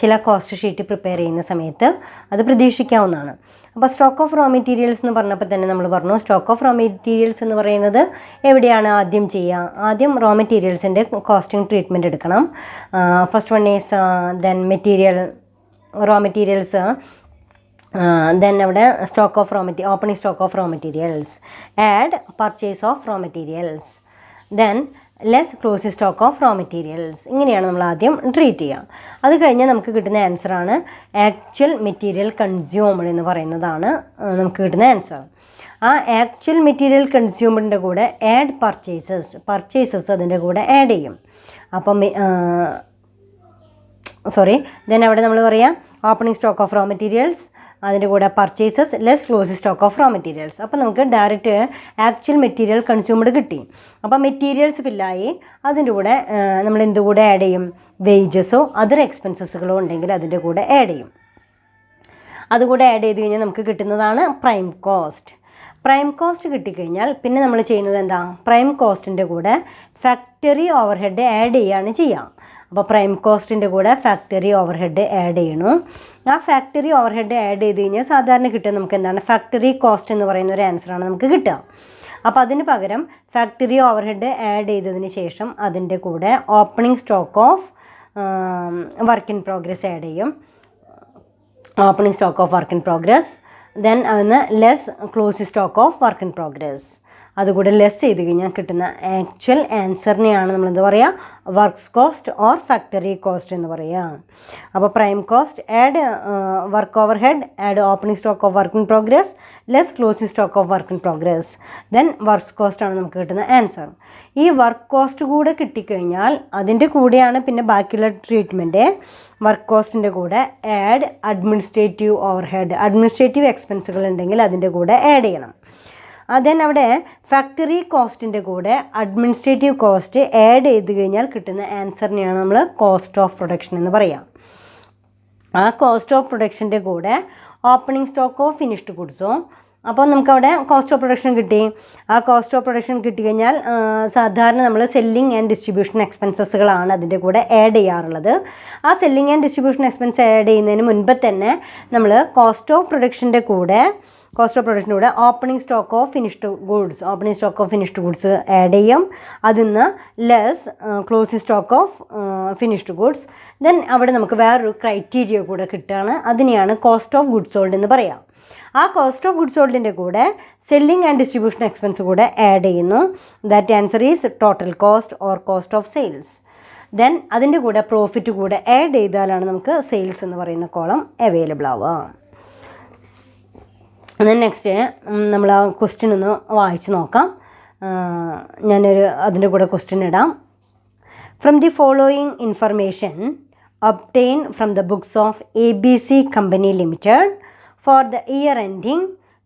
ചില കോസ്റ്റ് ഷീറ്റ് പ്രിപ്പയർ ചെയ്യുന്ന സമയത്ത് അത് പ്രതീക്ഷിക്കാവുന്നതാണ്. അപ്പോൾ സ്റ്റോക്ക് ഓഫ് റോ മെറ്റീരിയൽസ് എന്ന് പറഞ്ഞപ്പോൾ തന്നെ നമ്മൾ പറഞ്ഞു, സ്റ്റോക്ക് ഓഫ് റോ മെറ്റീരിയൽസ് എന്ന് പറയുന്നത് എവിടെയാണ് ആദ്യം ചെയ്യുക, ആദ്യം റോ മെറ്റീരിയൽസിൻ്റെ കോസ്റ്റിംഗ് ട്രീറ്റ്മെൻറ്റ് എടുക്കണം. First one is then material raw materials, then അവിടെ stock of raw material, opening stock of raw materials, add purchase of raw materials, then less closing stock of raw materials. ഇങ്ങനെയാണ് നമ്മൾ ആദ്യം ട്രീറ്റ് ചെയ്യുക. അത് കഴിഞ്ഞാൽ നമുക്ക് കിട്ടുന്ന ആൻസറാണ് ആക്ച്വൽ മെറ്റീരിയൽ കൺസ്യൂംഡ് എന്ന് പറയുന്നതാണ് നമുക്ക് കിട്ടുന്ന ആൻസർ. ആ ആക്ച്വൽ മെറ്റീരിയൽ കൺസ്യൂംഡിൻ്റെ കൂടെ ആഡ് പർച്ചേസസ് അതിൻ്റെ കൂടെ ആഡ് ചെയ്യും. അപ്പം ദെൻ അവിടെ നമ്മൾ പറയാം opening stock of raw materials, അതിൻ്റെ കൂടെ purchases less closing stock of raw materials. അപ്പോൾ നമുക്ക് ഡയറക്റ്റ് ആക്ച്വൽ മെറ്റീരിയൽ കൺസ്യൂംഡ് കിട്ടി. അപ്പോൾ മെറ്റീരിയൽസ് ഫില്ലായി, അതിൻ്റെ കൂടെ നമ്മൾ എന്തുകൂടെ ആഡ് ചെയ്യും, വേജസോ അതർ എക്സ്പെൻസസുകളോ ഉണ്ടെങ്കിൽ അതിൻ്റെ കൂടെ ആഡ് ചെയ്യും. അതുകൂടെ ആഡ് ചെയ്ത് കഴിഞ്ഞാൽ നമുക്ക് കിട്ടുന്നതാണ് പ്രൈം കോസ്റ്റ്. പ്രൈം കോസ്റ്റ് കിട്ടിക്കഴിഞ്ഞാൽ പിന്നെ നമ്മൾ ചെയ്യുന്നത് എന്താ, പ്രൈം കോസ്റ്റിൻ്റെ കൂടെ ഫാക്ടറി ഓവർഹെഡ് ആഡ് ചെയ്യുകയാണ് ചെയ്യുക. അപ്പോൾ പ്രൈം കോസ്റ്റിൻ്റെ കൂടെ ഫാക്ടറി ഓവർഹെഡ് ആഡ് ചെയ്യണം. ആ ഫാക്ടറി ഓവർഹെഡ് ആഡ് ചെയ്ത് കഴിഞ്ഞാൽ സാധാരണ കിട്ടുക നമുക്ക് എന്താണ്, ഫാക്ടറി കോസ്റ്റ് എന്ന് പറയുന്ന ഒരു ആൻസറാണ് നമുക്ക് കിട്ടുക. അപ്പോൾ അതിന് പകരം ഫാക്ടറി ഓവർഹെഡ് ആഡ് ചെയ്തതിന് ശേഷം അതിൻ്റെ കൂടെ opening stock of work in progress add ചെയ്യും. Opening stock of work in progress, then അതിന് less closing stock of work in progress, അതുകൂടെ ലെസ് ചെയ്ത് കഴിഞ്ഞാൽ കിട്ടുന്ന ആക്ച്വൽ ആൻസറിനെയാണ് നമ്മൾ എന്താ പറയുക, works cost or factory cost എന്ന് പറയുക. അപ്പോൾ prime cost add work over head, add opening stock of work in progress, less closing stock of work in progress, then works cost ആണ് നമുക്ക് കിട്ടുന്ന ആൻസർ. ഈ വർക്ക് കോസ്റ്റ് കൂടെ കിട്ടിക്കഴിഞ്ഞാൽ അതിൻ്റെ കൂടെയാണ് പിന്നെ ബാക്കിയുള്ള ട്രീറ്റ്മെൻറ്റ്. വർക്ക് കോസ്റ്റിൻ്റെ കൂടെ add administrative over head, administrative എക്സ്പെൻസുകൾ ഉണ്ടെങ്കിൽ അതിൻ്റെ കൂടെ ആഡ് ചെയ്യണം. ദെൻ അവിടെ ഫാക്ടറി കോസ്റ്റിൻ്റെ കൂടെ അഡ്മിനിസ്ട്രേറ്റീവ് കോസ്റ്റ് ആഡ് ചെയ്ത് കഴിഞ്ഞാൽ കിട്ടുന്ന ആൻസറിനെയാണ് നമ്മൾ കോസ്റ്റ് ഓഫ് പ്രൊഡക്ഷൻ എന്ന് പറയുക. ആ കോസ്റ്റ് ഓഫ് പ്രൊഡക്ഷൻ്റെ കൂടെ ഓപ്പണിംഗ് സ്റ്റോക്ക് ഓഫ് ഫിനിഷ്ഡ് ഗുഡ്സോ അപ്പോൾ നമുക്കവിടെ കോസ്റ്റ് ഓഫ് പ്രൊഡക്ഷൻ കിട്ടി. ആ കോസ്റ്റ് ഓഫ് പ്രൊഡക്ഷൻ കിട്ടിക്കഴിഞ്ഞാൽ സാധാരണ നമ്മൾ സെല്ലിംഗ് ആൻഡ് ഡിസ്ട്രിബ്യൂഷൻ എക്സ്പെൻസസുകളാണ് അതിൻ്റെ കൂടെ ആഡ് ചെയ്യാറുള്ളത്. ആ selling and distribution expense add ചെയ്യുന്നതിന് മുൻപ് തന്നെ നമ്മൾ കോസ്റ്റ് ഓഫ് പ്രൊഡക്ഷൻ്റെ കൂടെ opening stock of finished goods add ചെയ്യും. അതിൽ നിന്ന് less closing stock of finished goods. Then അവിടെ നമുക്ക് വേറൊരു ക്രൈറ്റീരിയ കൂടെ കിട്ടുകയാണ്. അതിനെയാണ് കോസ്റ്റ് ഓഫ് ഗുഡ്സ് സോൾഡ് എന്ന് പറയാം. ആ കോസ്റ്റ് ഓഫ് ഗുഡ്സ് സോൾഡിൻ്റെ കൂടെ സെല്ലിംഗ് ആൻഡ് ഡിസ്ട്രിബ്യൂഷൻ എക്സ്പെൻസ് കൂടെ ആഡ് ചെയ്യുന്നു. That answer is total cost or cost of sales. Then അതിൻ്റെ കൂടെ പ്രോഫിറ്റ് കൂടെ ആഡ് ചെയ്താലാണ് നമുക്ക് സെയിൽസ് എന്ന് പറയുന്ന കോളം അവൈലബിൾ ആവുക. നെക്സ്റ്റ് നമ്മൾ ആ ക്വസ്റ്റ്യൻ ഒന്ന് വായിച്ച് നോക്കാം. അതിൻ്റെ കൂടെ ക്വസ്റ്റ്യൻ ഇടാം. From the following information obtain from the books of ABC Company Limited for the year ending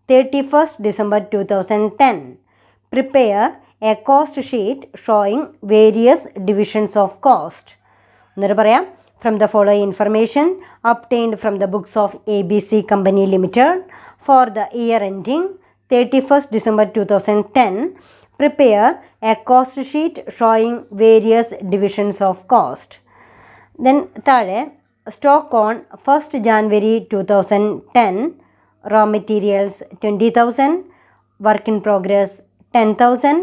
31st December 2010. Prepare a cost sheet showing various divisions of cost. എന്നിട്ട് പറയാം. From the following information obtained from the books of ABC Company Limited for the year ending 31st December 2010, prepare a cost sheet showing various divisions of cost. Then താഴെ stock on 1st January 2010, raw materials 20,000, work in progress 10,000,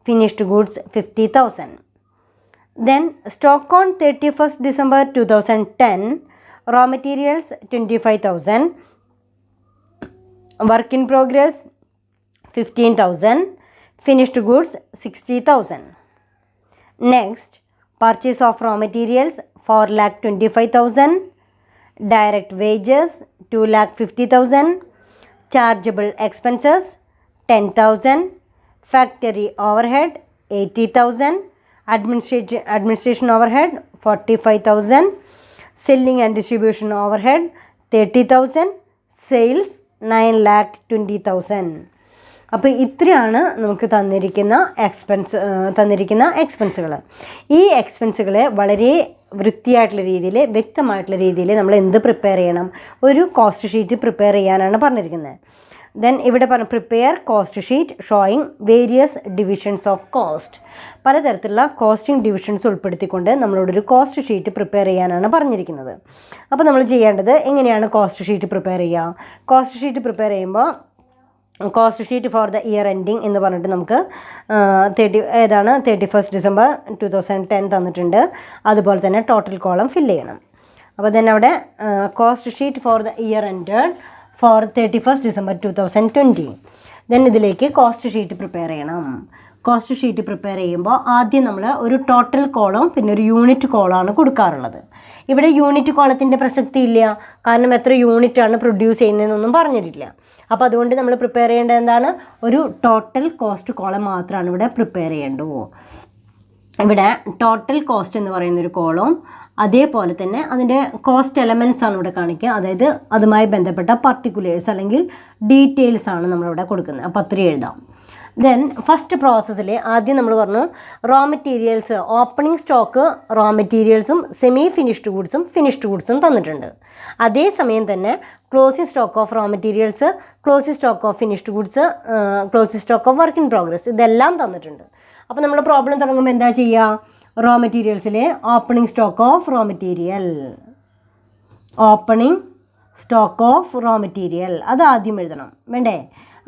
finished goods 50,000. Then stock on 31st December 2010, raw materials 25,000, work in progress 15,000, finished goods 60,000. Next, purchase of raw materials 4,25,000, direct wages 2,50,000, chargeable expenses 10,000, factory overhead 80,000, administration overhead 45,000, selling and distribution overhead 30,000, sales 9,20,000. അപ്പോൾ ഇത്രയാണ് നമുക്ക് തന്നിരിക്കുന്ന എക്സ്പെൻസുകൾ. ഈ എക്സ്പെൻസുകളെ വളരെ വൃത്തിയായിട്ടുള്ള രീതിയിൽ, വ്യക്തമായിട്ടുള്ള രീതിയിൽ നമ്മൾ എന്ത് പ്രിപ്പയർ ചെയ്യണം? ഒരു കോസ്റ്റ് ഷീറ്റ് പ്രിപ്പയർ ചെയ്യാനാണ് പറഞ്ഞിരിക്കുന്നത്. ദെൻ ഇവിടെ prepare cost sheet showing various divisions of cost. പലതരത്തിലുള്ള കോസ്റ്റിംഗ് ഡിവിഷൻസ് ഉൾപ്പെടുത്തിക്കൊണ്ട് നമ്മളോടൊരു കോസ്റ്റ് ഷീറ്റ് പ്രിപ്പയർ ചെയ്യാനാണ് പറഞ്ഞിരിക്കുന്നത്. അപ്പോൾ നമ്മൾ ചെയ്യേണ്ടത് എങ്ങനെയാണ് കോസ്റ്റ് ഷീറ്റ് പ്രിപ്പയർ ചെയ്യുക? കോസ്റ്റ് ഷീറ്റ് പ്രിപ്പയർ ചെയ്യുമ്പോൾ cost sheet for the year ending എന്ന് പറഞ്ഞിട്ട് നമുക്ക് 31st December 2010 തന്നിട്ടുണ്ട്. അതുപോലെ തന്നെ ടോട്ടൽ കോളം ഫില്ല് ചെയ്യണം. അപ്പോൾ തന്നെ അവിടെ cost sheet for the year ended for 31st December 2020. Then ഇതിലേക്ക് കോസ്റ്റ് ഷീറ്റ് പ്രിപ്പയർ ചെയ്യണം. കോസ്റ്റ് ഷീറ്റ് പ്രിപ്പയർ ചെയ്യുമ്പോൾ ആദ്യം നമ്മൾ ഒരു ടോട്ടൽ കോളം പിന്നെ ഒരു യൂണിറ്റ് കോളമാണ് കൊടുക്കാറുള്ളത്. ഇവിടെ യൂണിറ്റ് കോളത്തിൻ്റെ പ്രസക്തി ഇല്ല, കാരണം എത്ര യൂണിറ്റാണ് പ്രൊഡ്യൂസ് ചെയ്യുന്നതെന്നൊന്നും പറഞ്ഞിട്ടില്ല. അപ്പോൾ അതുകൊണ്ട് നമ്മൾ പ്രിപ്പയർ ചെയ്യേണ്ടത് എന്താണ്? ഒരു ടോട്ടൽ കോസ്റ്റ് കോളം മാത്രമാണ് ഇവിടെ പ്രിപ്പയർ ചെയ്യേണ്ടത്. ഇവിടെ ടോട്ടൽ കോസ്റ്റ് എന്ന് പറയുന്നൊരു കോളം, അതേപോലെ തന്നെ അതിൻ്റെ കോസ്റ്റ് എലമെൻറ്റ്സ് ആണ് ഇവിടെ കാണിക്കുക. അതായത് അതുമായി ബന്ധപ്പെട്ട പർട്ടിക്കുലേഴ്സ് അല്ലെങ്കിൽ ഡീറ്റെയിൽസ് ആണ് നമ്മളിവിടെ കൊടുക്കുന്നത്. അപ്പോൾ അത്രയും എഴുതാം. ദെൻ ഫസ്റ്റ് പ്രോസസ്സിൽ ആദ്യം നമ്മൾ പറഞ്ഞു raw materials, opening stock raw മെറ്റീരിയൽസും സെമി ഫിനിഷ്ഡ് ഗുഡ്സും തന്നിട്ടുണ്ട്. അതേസമയം തന്നെ closing stock of raw materials, closing stock of finished goods, closing stock of work in progress ഇതെല്ലാം തന്നിട്ടുണ്ട്. അപ്പോൾ നമ്മൾ പ്രോബ്ലം തുടങ്ങുമ്പോൾ എന്താ ചെയ്യുക? റോ മെറ്റീരിയൽസിലെ opening stock of raw material അത് ആദ്യം എഴുതണം, വേണ്ടേ?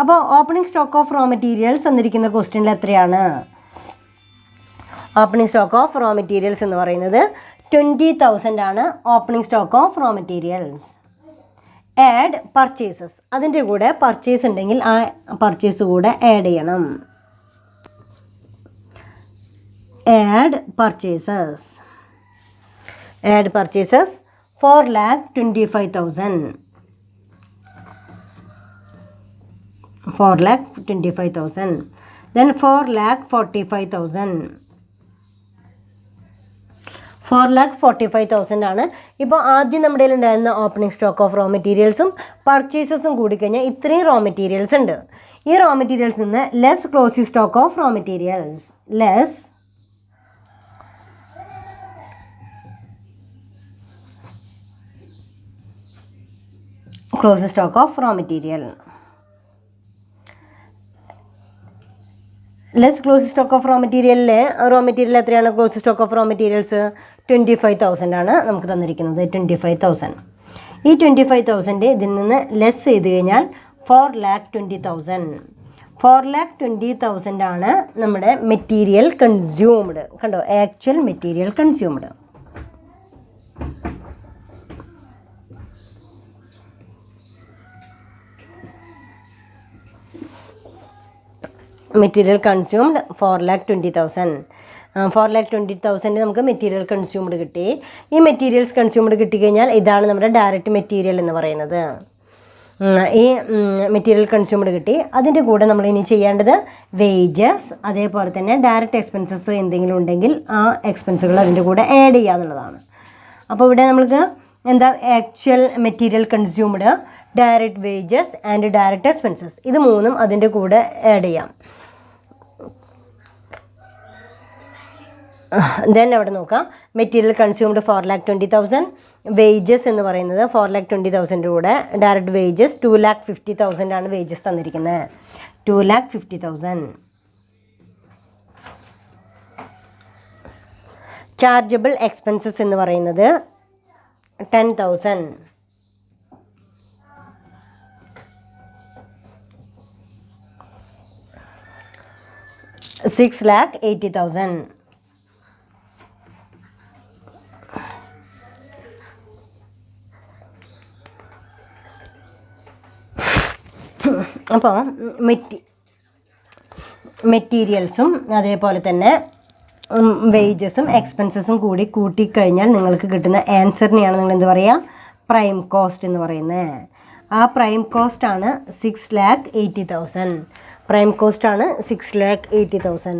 അപ്പോൾ opening stock of raw materials തന്നിരിക്കുന്ന ക്വസ്റ്റ്യനിൽ എത്രയാണ്? Opening stock of raw materials എന്ന് പറയുന്നത് 20,000 ആണ്. Opening stock of raw materials. Add purchases, അതിൻ്റെ കൂടെ പർച്ചേസ് ഉണ്ടെങ്കിൽ ആ പർച്ചേസ് കൂടെ ആഡ് ചെയ്യണം. Add purchases 4,25,000. 4,25,000. Then 4,45,000. 4,45,000 ആണ്. ഇപ്പോൾ ആദ്യം നമ്മുടെ ഉണ്ടായിരുന്ന ഓപ്പണിംഗ് സ്റ്റോക്ക് ഓഫ് റോ മെറ്റീരിയൽസും പർച്ചേസസും കൂടിക്കഴിഞ്ഞാൽ ഇത്രയും റോ മെറ്റീരിയൽസ് ഉണ്ട്. ഈ റോ മെറ്റീരിയൽസിൽ നിന്ന് less closing stock of raw materials, less closing stock of raw material. Less closing stock of raw material എത്രയാണ്? Closing stock of raw materials 25,000 ആണ് നമുക്ക് തന്നിരിക്കുന്നത്. 25,000. ഈ 25,000 ഇതിൽ നിന്ന് ലെസ് ചെയ്ത് കഴിഞ്ഞാൽ 4,20,000. 4,20,000 ആണ് നമ്മുടെ മെറ്റീരിയൽ കൺസ്യൂംഡ്. കണ്ടോ, actual material consumed. Material consumed 4,20,000. 4,20,000 നമുക്ക് മെറ്റീരിയൽ കൺസ്യൂംഡ് കിട്ടി. ഈ മെറ്റീരിയൽസ് കൺസ്യൂംഡ് കിട്ടിക്കഴിഞ്ഞാൽ ഇതാണ് നമ്മുടെ ഡയറക്റ്റ് മെറ്റീരിയൽ എന്ന് പറയുന്നത്. ഈ മെറ്റീരിയൽ കൺസ്യൂംഡ് കിട്ടി. അതിൻ്റെ കൂടെ നമ്മൾ ഇനി ചെയ്യേണ്ടത് വേജസ്, അതേപോലെ തന്നെ ഡയറക്റ്റ് എക്സ്പെൻസസ് എന്തെങ്കിലും ഉണ്ടെങ്കിൽ ആ എക്സ്പെൻസുകൾ അതിൻ്റെ കൂടെ ആഡ് ചെയ്യുക എന്നുള്ളതാണ്. അപ്പോൾ ഇവിടെ നമുക്ക് എന്താ, actual material consumed, direct wages and direct expenses, ഇത് മൂന്നും അതിൻ്റെ കൂടെ ആഡ് ചെയ്യാം. ദെൻ അവിടെ നോക്കാം, മെറ്റീരിയൽ കൺസ്യൂംഡ് 4,20,000, വേജസ് എന്ന് പറയുന്നത് 4,20,000 കൂടെ ഡയറക്റ്റ് വേജസ് 2,50,000 ആണ് വേജസ് തന്നിരിക്കുന്നത്. 2,50,000. ചാർജബിൾ എക്സ്പെൻസസ് എന്ന് പറയുന്നത് 10,000. 6,80,000. അപ്പോൾ മെറ്റീരിയൽസും അതേപോലെ തന്നെ വേജസും എക്സ്പെൻസസും കൂടി കൂട്ടിക്കഴിഞ്ഞാൽ നിങ്ങൾക്ക് കിട്ടുന്ന ആൻസറിനെയാണ് നിങ്ങൾ എന്ത് പറയുക, പ്രൈം കോസ്റ്റ് എന്ന് പറയുന്നത്. ആ പ്രൈം കോസ്റ്റാണ് 6,80,000. പ്രൈം കോസ്റ്റാണ് 6,80,000.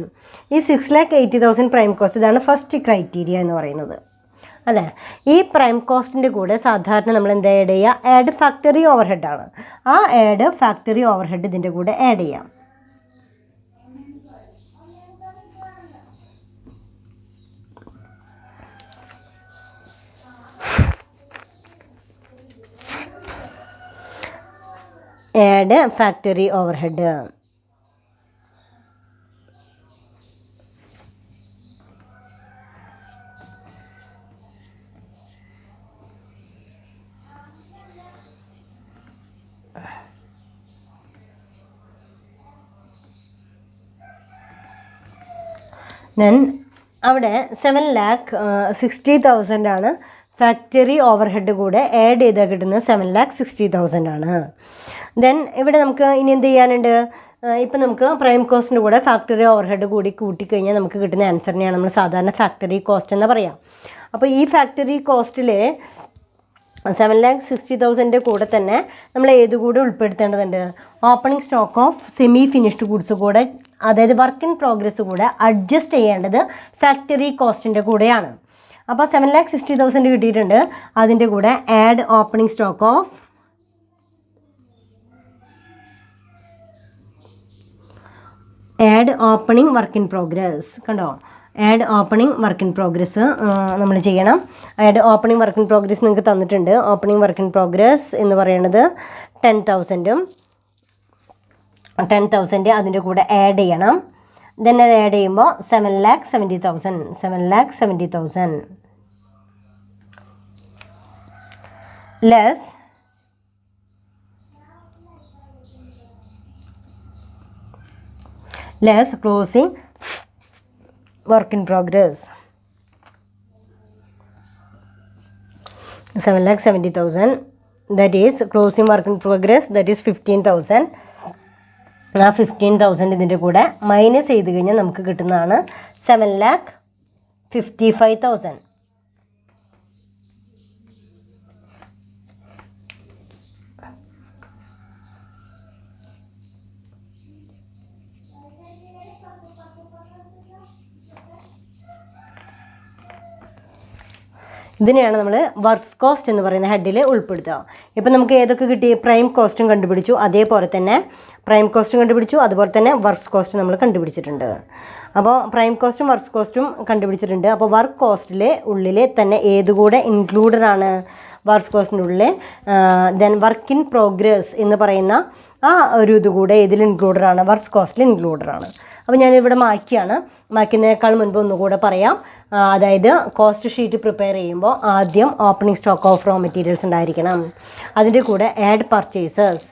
ഈ 6,80,000 പ്രൈം കോസ്റ്റ്, ഇതാണ് ഫസ്റ്റ് ക്രൈറ്റീരിയ എന്ന് പറയുന്നത് അല്ലേ. ഈ പ്രൈം കോസ്റ്റിൻ്റെ കൂടെ സാധാരണ നമ്മൾ എന്താ ആഡ് ചെയ്യുക, ആഡ് ഫാക്ടറി ഓവർഹെഡാണ്. ആ ആഡ് ഫാക്ടറി ഓവർഹെഡ് ഇതിൻ്റെ കൂടെ ആഡ് ചെയ്യാം. Add factory overhead. ദെൻ അവിടെ 7,60,000 ആണ് ഫാക്ടറി ഓവർഹെഡ് കൂടെ ആഡ് ചെയ്താൽ കിട്ടുന്നത് 7,60,000 ആണ്. ദെൻ ഇവിടെ നമുക്ക് ഇനി എന്ത് ചെയ്യാനുണ്ട്, ഇപ്പം നമുക്ക് പ്രൈം കോസ്റ്റിൻ്റെ കൂടെ ഫാക്ടറി ഓവർഹെഡ് കൂടി കൂട്ടിക്കഴിഞ്ഞാൽ നമുക്ക് കിട്ടുന്ന ആൻസറിനെയാണ് നമ്മൾ സാധാരണ ഫാക്ടറി കോസ്റ്റ് എന്ന് പറയാം. അപ്പോൾ ഈ ഫാക്ടറി കോസ്റ്റിൽ 7,60,000 കൂടെ തന്നെ നമ്മൾ ഏത് കൂടെ ഉൾപ്പെടുത്തേണ്ടതുണ്ട്, opening stock of semi finished goods കൂടെ, അതായത് വർക്ക് ഇൻ പ്രോഗ്രസ് കൂടെ അഡ്ജസ്റ്റ് ചെയ്യേണ്ടത് ഫാക്ടറി കോസ്റ്റിൻ്റെ കൂടെയാണ്. അപ്പോൾ 7,60,000 കിട്ടിയിട്ടുണ്ട്. അതിൻ്റെ കൂടെ add opening stock of work in progress. കണ്ടോ, add opening work in progress നമ്മൾ ചെയ്യണം. Add opening work in progress നിങ്ങൾക്ക് തന്നിട്ടുണ്ട്. ഓപ്പണിംഗ് വർക്ക് ഇൻ പ്രോഗ്രസ് എന്ന് പറയുന്നത് 10,000 അതിൻ്റെ കൂടെ ആഡ് ചെയ്യണം. ദെൻ അത് ആഡ് ചെയ്യുമ്പോൾ 7,70,000 less closing work in progress. 7,70,000, that is closing work in progress, that is 15,000. ആ 15,000 ഇതിൻ്റെ കൂടെ മൈനസ് ചെയ്ത് കഴിഞ്ഞാൽ നമുക്ക് കിട്ടുന്നതാണ് 7,55,000. ഇതിനെയാണ് നമ്മൾ വർക്ക്സ് കോസ്റ്റ് എന്ന് പറയുന്ന ഹെഡിൽ ഉൾപ്പെടുത്തുക. ഇപ്പം നമുക്ക് ഏതൊക്കെ കിട്ടി, പ്രൈം കോസ്റ്റും കണ്ടുപിടിച്ചു, അതേപോലെ തന്നെ അതുപോലെ തന്നെ വർക്ക്സ് കോസ്റ്റ് നമ്മൾ കണ്ടുപിടിച്ചിട്ടുണ്ട്. അപ്പോൾ പ്രൈം കോസ്റ്റും വർക്ക്സ് കോസ്റ്റും കണ്ടുപിടിച്ചിട്ടുണ്ട്. അപ്പോൾ വർക്ക് കോസ്റ്റിലെ ഉള്ളിൽ തന്നെ ഏതുകൂടെ ഇൻക്ലൂഡഡ് ആണ്, വർക്ക്സ് കോസ്റ്റിൻ്റെ ഉള്ളിൽ ദെൻ വർക്ക് ഇൻ പ്രോഗ്രസ് എന്ന് പറയുന്ന ആ ഒരു ഇതുകൂടെ ഇതിൽ ഇൻക്ലൂഡഡ് ആണ്, വർക്ക്സ് കോസ്റ്റിൽ ഇൻക്ലൂഡഡ് ആണ്. അപ്പോൾ ഞാനിവിടെ മായ്ക്കുന്നതിനേക്കാൾ മുൻപ് ഒന്നുകൂടെ പറയാം. അതായത് കോസ്റ്റ് ഷീറ്റ് പ്രിപ്പയർ ചെയ്യുമ്പോൾ ആദ്യം opening stock of raw materials ഉണ്ടായിരിക്കണം. അതിൻ്റെ കൂടെ ആഡ് പർച്ചേസസ്,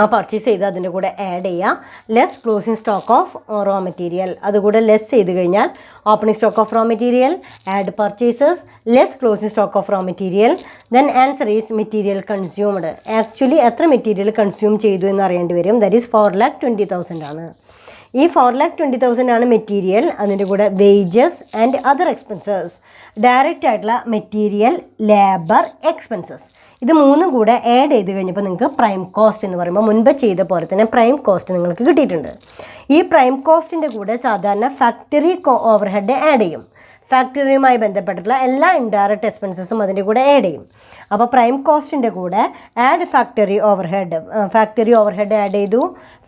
ആ പർച്ചേസ് ചെയ്ത് അതിൻ്റെ കൂടെ ആഡ് ചെയ്യുക. Less closing stock of raw material, അതുകൂടെ ലെസ് ചെയ്ത് കഴിഞ്ഞാൽ opening stock of raw material, add purchases, less closing stock of raw material. Then answer is material consumed. Actually എത്ര മെറ്റീരിയൽ കൺസ്യൂം ചെയ്തു എന്ന് അറിയേണ്ടി വരും. ദാറ്റ് ഈസ് 4,20,000 ആണ്. ഈ 4,20,000 ആണ് മെറ്റീരിയൽ. അതിൻ്റെ കൂടെ wages and other expenses, direct ആയിട്ടുള്ള മെറ്റീരിയൽ, ലേബർ, എക്സ്പെൻസസ്, ഇത് മൂന്നും കൂടെ ആഡ് ചെയ്ത് കഴിഞ്ഞപ്പോൾ നിങ്ങൾക്ക് പ്രൈം കോസ്റ്റ് എന്ന് പറയുമ്പോൾ മുൻപ് ചെയ്ത പോലെ തന്നെ പ്രൈം കോസ്റ്റ് നിങ്ങൾക്ക് കിട്ടിയിട്ടുണ്ട്. ഈ പ്രൈം കോസ്റ്റിൻ്റെ കൂടെ സാധാരണ ഫാക്ടറി ഓവർഹെഡ് ആഡ് ചെയ്യും. ഫാക്ടറിയുമായി ബന്ധപ്പെട്ടിട്ടുള്ള എല്ലാ ഇൻഡയറക്റ്റ് എക്സ്പെൻസസും അതിൻ്റെ കൂടെ ആഡ് ചെയ്യും. അപ്പോൾ പ്രൈം കോസ്റ്റിൻ്റെ കൂടെ ആഡ് ഫാക്ടറി ഓവർഹെഡ് ആഡ് ചെയ്തു.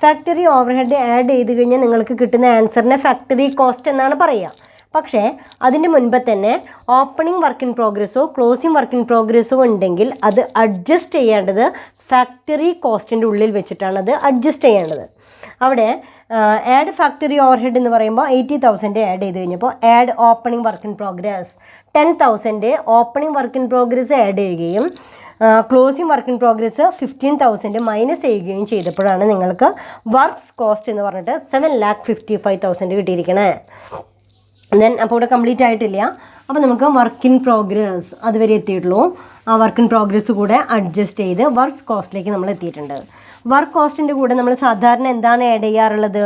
ഫാക്ടറി ഓവർഹെഡ് ആഡ് ചെയ്ത് കഴിഞ്ഞാൽ നിങ്ങൾക്ക് കിട്ടുന്ന ആൻസറിനെ ഫാക്ടറി കോസ്റ്റ് എന്നാണ് പറയുക. പക്ഷേ അതിൻ്റെ മുൻപ് തന്നെ ഓപ്പണിംഗ് വർക്ക് ഇൻ പ്രോഗ്രസ്സോ ക്ലോസിംഗ് വർക്ക് ഇൻ പ്രോഗ്രസ്സോ ഉണ്ടെങ്കിൽ അത് അഡ്ജസ്റ്റ് ചെയ്യേണ്ടത് ഫാക്ടറി കോസ്റ്റിൻ്റെ ഉള്ളിൽ വെച്ചിട്ടാണ് അത് അഡ്ജസ്റ്റ് ചെയ്യേണ്ടത്. അവിടെ ആഡ് ഫാക്ടറി ഓവർഹെഡ് എന്ന് പറയുമ്പോൾ 80,000 ആഡ് ചെയ്ത് കഴിഞ്ഞപ്പോൾ add opening work in progress 10,000 opening work in progress add ചെയ്യുകയും closing work in progress 15,000 minus ചെയ്യുകയും ചെയ്തപ്പോഴാണ് നിങ്ങൾക്ക് വർക്ക്സ് കോസ്റ്റ് എന്ന് പറഞ്ഞിട്ട് 7,55,000 കിട്ടിയിരിക്കണേ. ദെൻ അപ്പോൾ ഇവിടെ കംപ്ലീറ്റ് ആയിട്ടില്ല. അപ്പോൾ നമുക്ക് വർക്ക് ഇൻ പ്രോഗ്രസ് അതുവരെ എത്തിയിട്ടുള്ളൂ. ആ വർക്ക് ഇൻ പ്രോഗ്രസ് കൂടെ അഡ്ജസ്റ്റ് ചെയ്ത് വർക്ക്സ് കോസ്റ്റിലേക്ക് നമ്മൾ എത്തിയിട്ടുണ്ട്. വർക്ക് കോസ്റ്റിൻ്റെ കൂടെ നമ്മൾ സാധാരണ എന്താണ് ആഡ് ചെയ്യാറുള്ളത്?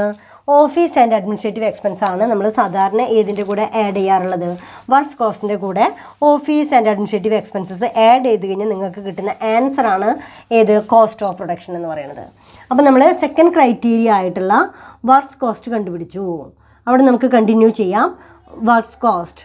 ഓഫീസ് ആൻഡ് അഡ്മിനിസ്ട്രേറ്റീവ് എക്സ്പെൻസ് ആണ് നമ്മൾ സാധാരണ ഏതിൻ്റെ കൂടെ ആഡ് ചെയ്യാറുള്ളത്? വർക്ക്സ് കോസ്റ്റിൻ്റെ കൂടെ office and administrative expenses add ചെയ്ത് കഴിഞ്ഞാൽ നിങ്ങൾക്ക് കിട്ടുന്ന ആൻസറാണ് ഏത്? കോസ്റ്റ് ഓഫ് പ്രൊഡക്ഷൻ എന്ന് പറയുന്നത്. അപ്പോൾ നമ്മൾ സെക്കൻഡ് ക്രൈറ്റീരിയ ആയിട്ടുള്ള വർക്ക്സ് കോസ്റ്റ് കണ്ടുപിടിച്ചു. അവിടെ നമുക്ക് കണ്ടിന്യൂ ചെയ്യാം. വർക്ക്സ് കോസ്റ്റ്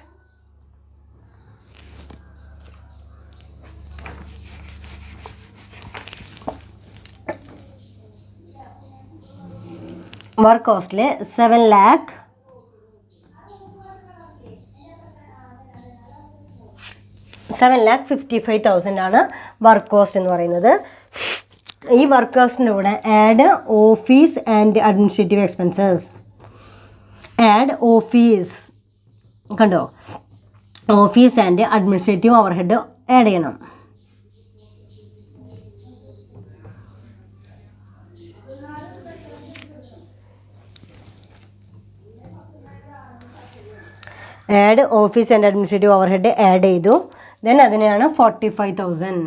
വർക്ക് കോസ്റ്റിൽ 7,55,000 ആണ് വർക്ക് കോസ്റ്റ് എന്ന് പറയുന്നത്. ഈ വർക്ക് കോസ്റ്റിൻ്റെ കൂടെ add office and administrative expenses, add office, കണ്ടോ, office and administrative overhead add ചെയ്യണം. Add office and administrative overhead add ചെയ്തു. ദെൻ അതിനെയാണ് 45,000.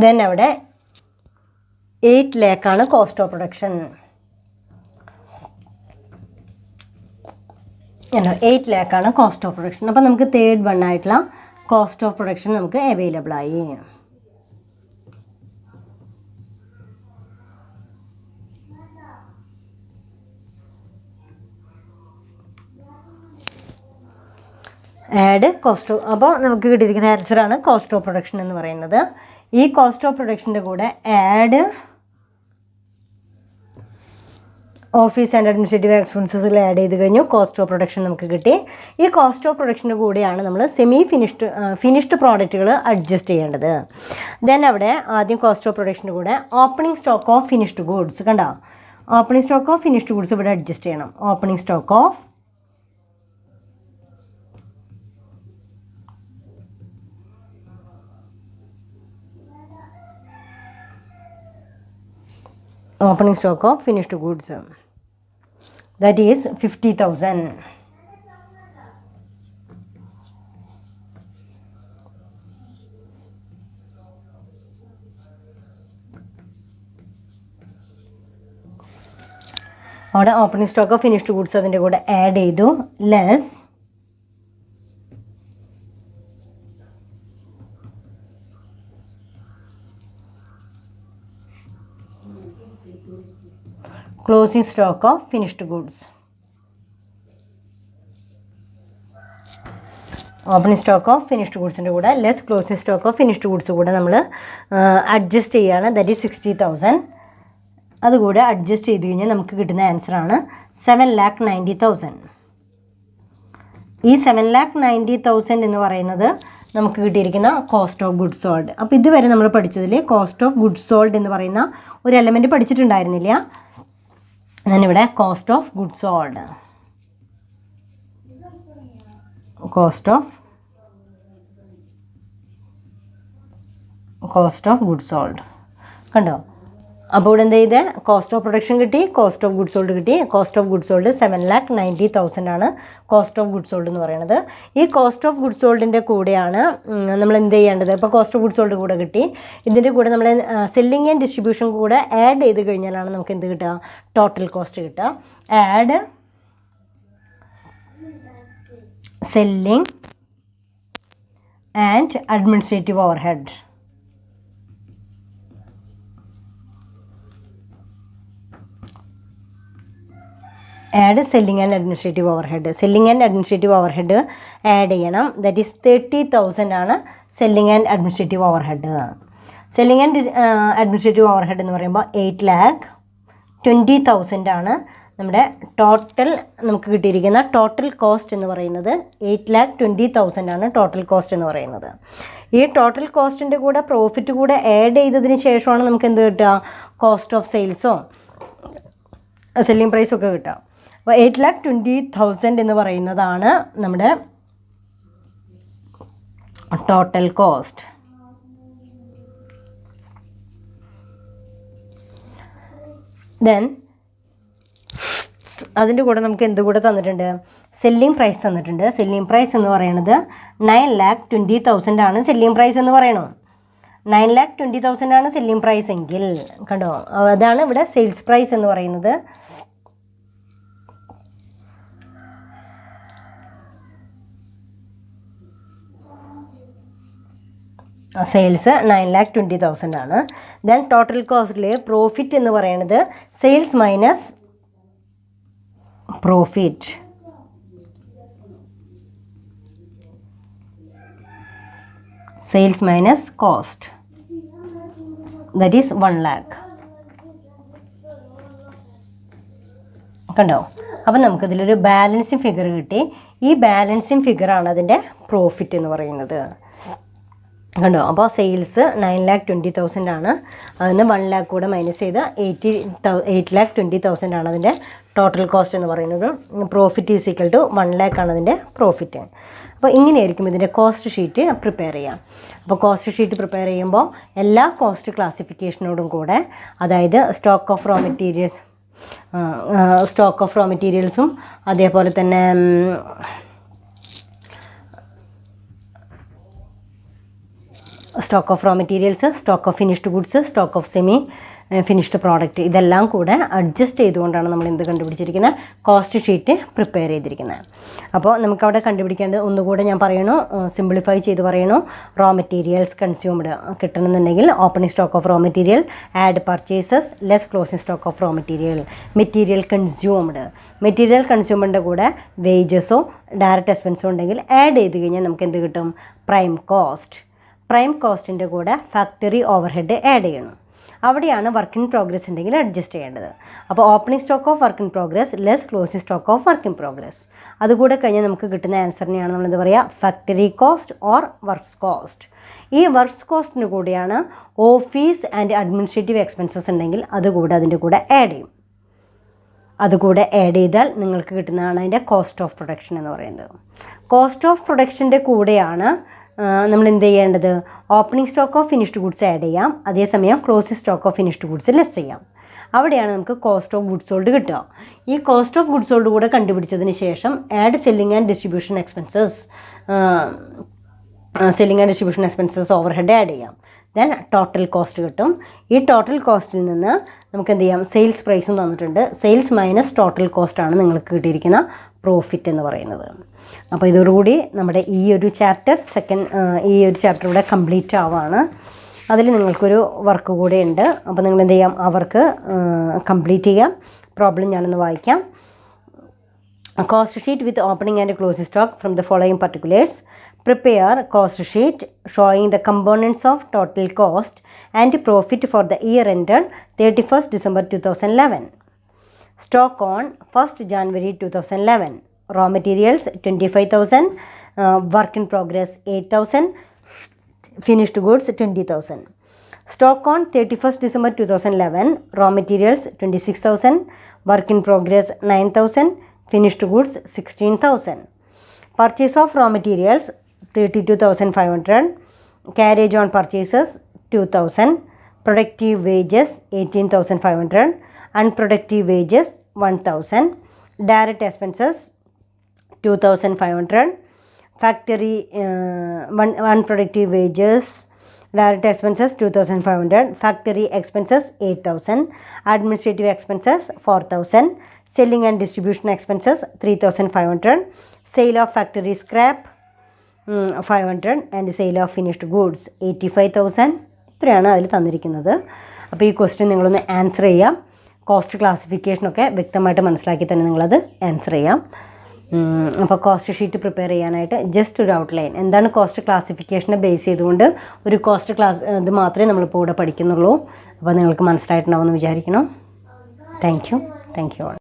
ദെൻ അവിടെ 8 ലാഖാണ് കോസ്റ്റ് ഓഫ് പ്രൊഡക്ഷൻ. 8 ലാഖാണ് കോസ്റ്റ് ഓഫ് പ്രൊഡക്ഷൻ. അപ്പോൾ നമുക്ക് തേർഡ് വൺ ആയിട്ടുള്ള കോസ്റ്റ് ഓഫ് പ്രൊഡക്ഷൻ നമുക്ക് അവൈലബിൾ ആയി. Add cost. അപ്പോൾ നമുക്ക് കിട്ടിയിരിക്കുന്ന ആൻസറാണ് കോസ്റ്റ് ഓഫ് പ്രൊഡക്ഷൻ എന്ന് പറയുന്നത്. ഈ കോസ്റ്റ് ഓഫ് പ്രൊഡക്ഷൻ്റെ കൂടെ ആഡ് ഓഫീസ് ആൻഡ് അഡ്മിനിസ്ട്രേറ്റീവ് എക്സ്പെൻസസിൽ ആഡ് ചെയ്ത് കഴിഞ്ഞു. കോസ്റ്റ് ഓഫ് പ്രൊഡക്ഷൻ നമുക്ക് കിട്ടി. ഈ കോസ്റ്റ് ഓഫ് പ്രൊഡക്ഷൻ്റെ കൂടെയാണ് നമ്മൾ ഫിനിഷ്ഡ് പ്രോഡക്റ്റുകൾ അഡ്ജസ്റ്റ് ചെയ്യേണ്ടത്. ദെൻ അവിടെ ആദ്യം കോസ്റ്റ് ഓഫ് പ്രൊഡക്ഷൻ്റെ കൂടെ opening stock of finished goods, കണ്ടോ, opening stock of finished goods ഇവിടെ അഡ്ജസ്റ്റ് ചെയ്യണം. Opening stock of finished goods, that is 50,000. അവിടെ opening stock of finished goods അതിൻ്റെ കൂടെ ആഡ് ചെയ്തു. Less closing stock of finished goods. Opening stock of finished ഗുഡ്സിൻ്റെ കൂടെ less closing stock of finished goods കൂടെ നമ്മൾ അഡ്ജസ്റ്റ് ചെയ്യുകയാണ്. That is 60,000. അതുകൂടെ അഡ്ജസ്റ്റ് ചെയ്ത് കഴിഞ്ഞാൽ നമുക്ക് കിട്ടുന്ന ആൻസറാണ് 7,90,000. ഈ 7,90,000 എന്ന് പറയുന്നത് നമുക്ക് കിട്ടിയിരിക്കുന്ന കോസ്റ്റ് ഓഫ് ഗുഡ്സ് സോൾഡ്. അപ്പോൾ ഇതുവരെ നമ്മൾ പഠിച്ചതിൽ കോസ്റ്റ് ഓഫ് ഗുഡ്സ് സോൾഡ് എന്ന് പറയുന്ന ഒരു എലമെൻറ്റ് പഠിച്ചിട്ടുണ്ടായിരുന്നില്ല. ഞാനിവിടെ cost of goods sold, cost of goods sold കണ്ടോ. അപ്പോൾ ഇവിടെ എന്ത് ചെയ്ത് കോസ്റ്റ് ഓഫ് പ്രൊഡക്ഷൻ കിട്ടി, കോസ്റ്റ് ഓഫ് ഗുഡ്സ് സോൾഡ് കിട്ടി. കോസ്റ്റ് ഓഫ് ഗുഡ്സ് സോൾഡ് 7,90,000 ആണ് കോസ്റ്റ് ഓഫ് ഗുഡ്സ് സോൾഡ് എന്ന് പറയുന്നത്. ഈ കോസ്റ്റ് ഓഫ് ഗുഡ്സ് സോൾഡിൻ്റെ കൂടെയാണ് നമ്മൾ എന്ത് ചെയ്യേണ്ടത്. ഇപ്പോൾ കോസ്റ്റ് ഓഫ് ഗുഡ്സ് സോൾഡ് കൂടെ കിട്ടി, ഇതിൻ്റെ കൂടെ നമ്മൾ സെല്ലിംഗ് ആൻഡ് ഡിസ്ട്രിബ്യൂഷൻ കൂടെ ആഡ് ചെയ്ത് കഴിഞ്ഞാലാണ് നമുക്ക് എന്ത് കിട്ടുക, ടോട്ടൽ കോസ്റ്റ് കിട്ടുക. Add selling and administrative overhead. Add selling and administrative overhead. Selling and administrative overhead add ചെയ്യണം. ദാറ്റ് ഈസ് 30,000 ആണ് selling and administrative overhead. Selling and administrative overhead എന്ന് പറയുമ്പോൾ 8,20,000 ആണ് നമ്മുടെ ടോട്ടൽ നമുക്ക് കിട്ടിയിരിക്കുന്ന ടോട്ടൽ കോസ്റ്റ് എന്ന് പറയുന്നത്. 8,20,000 ആണ് ടോട്ടൽ കോസ്റ്റ് എന്ന് പറയുന്നത്. ഈ ടോട്ടൽ കോസ്റ്റിൻ്റെ കൂടെ പ്രോഫിറ്റ് കൂടെ ആഡ് ചെയ്തതിന് ശേഷമാണ് നമുക്ക് എന്ത് കിട്ടുക, കോസ്റ്റ് ഓഫ് സെയിൽസോ സെല്ലിംഗ് പ്രൈസൊക്കെ കിട്ടുക. അപ്പോൾ 8,20,000 എന്ന് പറയുന്നതാണ് നമ്മുടെ ടോട്ടൽ കോസ്റ്റ്. ദെൻ അതിൻ്റെ കൂടെ നമുക്ക് എന്ത് കൂടെ തന്നിട്ടുണ്ട്, സെല്ലിംഗ് പ്രൈസ് തന്നിട്ടുണ്ട്. സെല്ലിംഗ് പ്രൈസ് എന്ന് പറയുന്നത് 9,20,000 ആണ് സെല്ലിംഗ് പ്രൈസ് എന്ന് പറയണു. 9,20,000 ആണ് സെല്ലിംഗ് പ്രൈസ് എങ്കിൽ കണ്ടോ, അതാണ് ഇവിടെ സെയിൽസ് പ്രൈസ് എന്ന് പറയുന്നത്. സെയിൽസ് 9,20,000 ആണ്. ദെൻ ടോട്ടൽ കോസ്റ്റിൽ പ്രോഫിറ്റ് എന്ന് പറയുന്നത് sales minus profit. Sales minus cost, that is 1 lakh. കണ്ടോ. അപ്പം നമുക്കിതിലൊരു ബാലൻസിങ് ഫിഗർ കിട്ടി. ഈ ബാലൻസിങ് ഫിഗറാണ് അതിൻ്റെ പ്രോഫിറ്റ് എന്ന് പറയുന്നത്. കണ്ടോ. അപ്പോൾ സെയിൽസ് 9,20,000 ആണ്. അതിന് 1 lakh കൂടെ മൈനസ് ചെയ്ത് 8,20,000 ആണ് അതിൻ്റെ ടോട്ടൽ കോസ്റ്റ് എന്ന് പറയുന്നത്. Profit is equal to 1 lakh ആണ് അതിൻ്റെ പ്രോഫിറ്റ്. അപ്പോൾ ഇങ്ങനെയായിരിക്കും ഇതിൻ്റെ കോസ്റ്റ് ഷീറ്റ് പ്രിപ്പയർ ചെയ്യാം. അപ്പോൾ കോസ്റ്റ് ഷീറ്റ് പ്രിപ്പയർ ചെയ്യുമ്പോൾ എല്ലാ കോസ്റ്റ് ക്ലാസിഫിക്കേഷനോടും കൂടെ, അതായത് സ്റ്റോക്ക് ഓഫ് റോ മെറ്റീരിയൽസും അതേപോലെ തന്നെ stock of raw materials, stock of finished goods, stock of semi finished product, ഇതെല്ലാം കൂടെ അഡ്ജസ്റ്റ് ചെയ്തുകൊണ്ടാണ് നമ്മൾ എന്ത് കണ്ടുപിടിച്ചിരിക്കുന്നത്, കോസ്റ്റ് ഷീറ്റ് പ്രിപ്പയർ ചെയ്തിരിക്കുന്നത്. അപ്പോൾ നമുക്കവിടെ കണ്ടുപിടിക്കേണ്ടത് ഒന്നുകൂടെ ഞാൻ പറയണു, സിംപ്ലിഫൈ ചെയ്ത് പറയണു. റോ മെറ്റീരിയൽസ് കൺസ്യൂംഡ് കിട്ടണമെന്നുണ്ടെങ്കിൽ opening stock of raw material, add purchases, less closing stock of raw material. Material കൺസ്യൂമിൻ്റെ കൂടെ വേജസോ ഡയറക്റ്റ് എക്സ്പെൻസോ ഉണ്ടെങ്കിൽ ആഡ് ചെയ്ത് കഴിഞ്ഞാൽ നമുക്ക് എന്ത് കിട്ടും, പ്രൈം കോസ്റ്റിൻ്റെ കൂടെ ഫാക്ടറി ഓവർഹെഡ് ആഡ് ചെയ്യണം. അവിടെയാണ് വർക്ക് ഇൻ പ്രോഗ്രസ് ഉണ്ടെങ്കിൽ അഡ്ജസ്റ്റ് ചെയ്യേണ്ടത്. അപ്പോൾ opening stock of work in progress less closing stock of work in progress, അതുകൂടെ കഴിഞ്ഞാൽ നമുക്ക് കിട്ടുന്ന ആൻസറിനെയാണ് നമ്മൾ എന്താ പറയുക, factory cost or works cost. ഈ വർക്ക്സ് കോസ്റ്റിന് കൂടെയാണ് ഓഫീസ് ആൻഡ് അഡ്മിനിസ്ട്രേറ്റീവ് എക്സ്പെൻസസ് ഉണ്ടെങ്കിൽ അതുകൂടെ അതിൻ്റെ കൂടെ ആഡ് ചെയ്യും. അതുകൂടെ ആഡ് ചെയ്താൽ നിങ്ങൾക്ക് കിട്ടുന്നതാണ് അതിൻ്റെ കോസ്റ്റ് ഓഫ് പ്രൊഡക്ഷൻ എന്ന് പറയുന്നത്. കോസ്റ്റ് ഓഫ് പ്രൊഡക്ഷൻ്റെ കൂടെയാണ് നമ്മൾ എന്ത് ചെയ്യേണ്ടത്, opening stock of finished goods add ചെയ്യാം, അതേസമയം closing stock of finished goods less ചെയ്യാം. അവിടെയാണ് നമുക്ക് കോസ്റ്റ് ഓഫ് ഗുഡ്സ് സോൾഡ് കിട്ടുക. ഈ കോസ്റ്റ് ഓഫ് ഗുഡ്സ് സോൾഡ് കൂടെ കണ്ടുപിടിച്ചതിന് ശേഷം add selling and distribution expenses overhead add ചെയ്യാം. ദെൻ ടോട്ടൽ കോസ്റ്റ് കിട്ടും. ഈ ടോട്ടൽ കോസ്റ്റിൽ നിന്ന് നമുക്ക് എന്ത് ചെയ്യാം, സെയിൽസ് പ്രൈസും തന്നിട്ടുണ്ട്. സെയിൽസ് മൈനസ് ടോട്ടൽ കോസ്റ്റാണ് നിങ്ങൾക്ക് കിട്ടിയിരിക്കുന്ന പ്രോഫിറ്റ് എന്ന് പറയുന്നത്. അപ്പോൾ ഇതോടുകൂടി നമ്മുടെ ഈ ഒരു ചാപ്റ്റർ ഇവിടെ കംപ്ലീറ്റ് ആവുകയാണ്. അതിൽ നിങ്ങൾക്കൊരു വർക്ക് കൂടെ ഉണ്ട്. അപ്പോൾ നിങ്ങൾ എന്ത് ചെയ്യാം, ആ വർക്ക് കംപ്ലീറ്റ് ചെയ്യാം. പ്രോബ്ലം ഞാനൊന്ന് വായിക്കാം. Cost sheet with opening and closing stock from the following particulars. Prepare cost sheet showing the components of total cost and profit for the year ended 31st December 2011. Stock on 1st January 2011. raw materials 25,000, work in progress 8,000, finished goods 20,000. Stock on 31st December 2011, raw materials 26,000, work in progress 9,000, finished goods 16,000. Purchase of raw materials 32,500, carriage on purchases 2,000, productive wages 18,500, unproductive wages 1,000, direct expenses 2,500, factory unproductive wages, direct expenses 2,500, factory expenses 8,000, administrative expenses 4,000, selling and distribution expenses 3,500, sale of factory scrap 500 and sale of finished goods 85,000. ഇത്രയാണ് അതിൽ തന്നിരിക്കുന്നത്. അപ്പോൾ ഈ ക്വസ്റ്റ്യൻ നിങ്ങളൊന്ന് ആൻസർ ചെയ്യാം. കോസ്റ്റ് ക്ലാസിഫിക്കേഷനൊക്കെ വ്യക്തമായിട്ട് മനസ്സിലാക്കി തന്നെ നിങ്ങളത് ആൻസർ ചെയ്യാം. അപ്പോൾ കോസ്റ്റ് ഷീറ്റ് പ്രിപ്പയർ ചെയ്യാനായിട്ട് ജസ്റ്റ് ഒരു ഔട്ട്ലൈൻ, എന്താണ് കോസ്റ്റ് ക്ലാസിഫിക്കേഷനെ ബേസ് ചെയ്തുകൊണ്ട് ഒരു കോസ്റ്റ് ക്ലാസ് ഇത് മാത്രമേ നമ്മളിപ്പോൾ ഇവിടെ പഠിക്കുന്നുള്ളൂ. അപ്പോൾ നിങ്ങൾക്ക് മനസ്സിലായിട്ടുണ്ടാവുമെന്ന് വിചാരിക്കണം. Thank you all.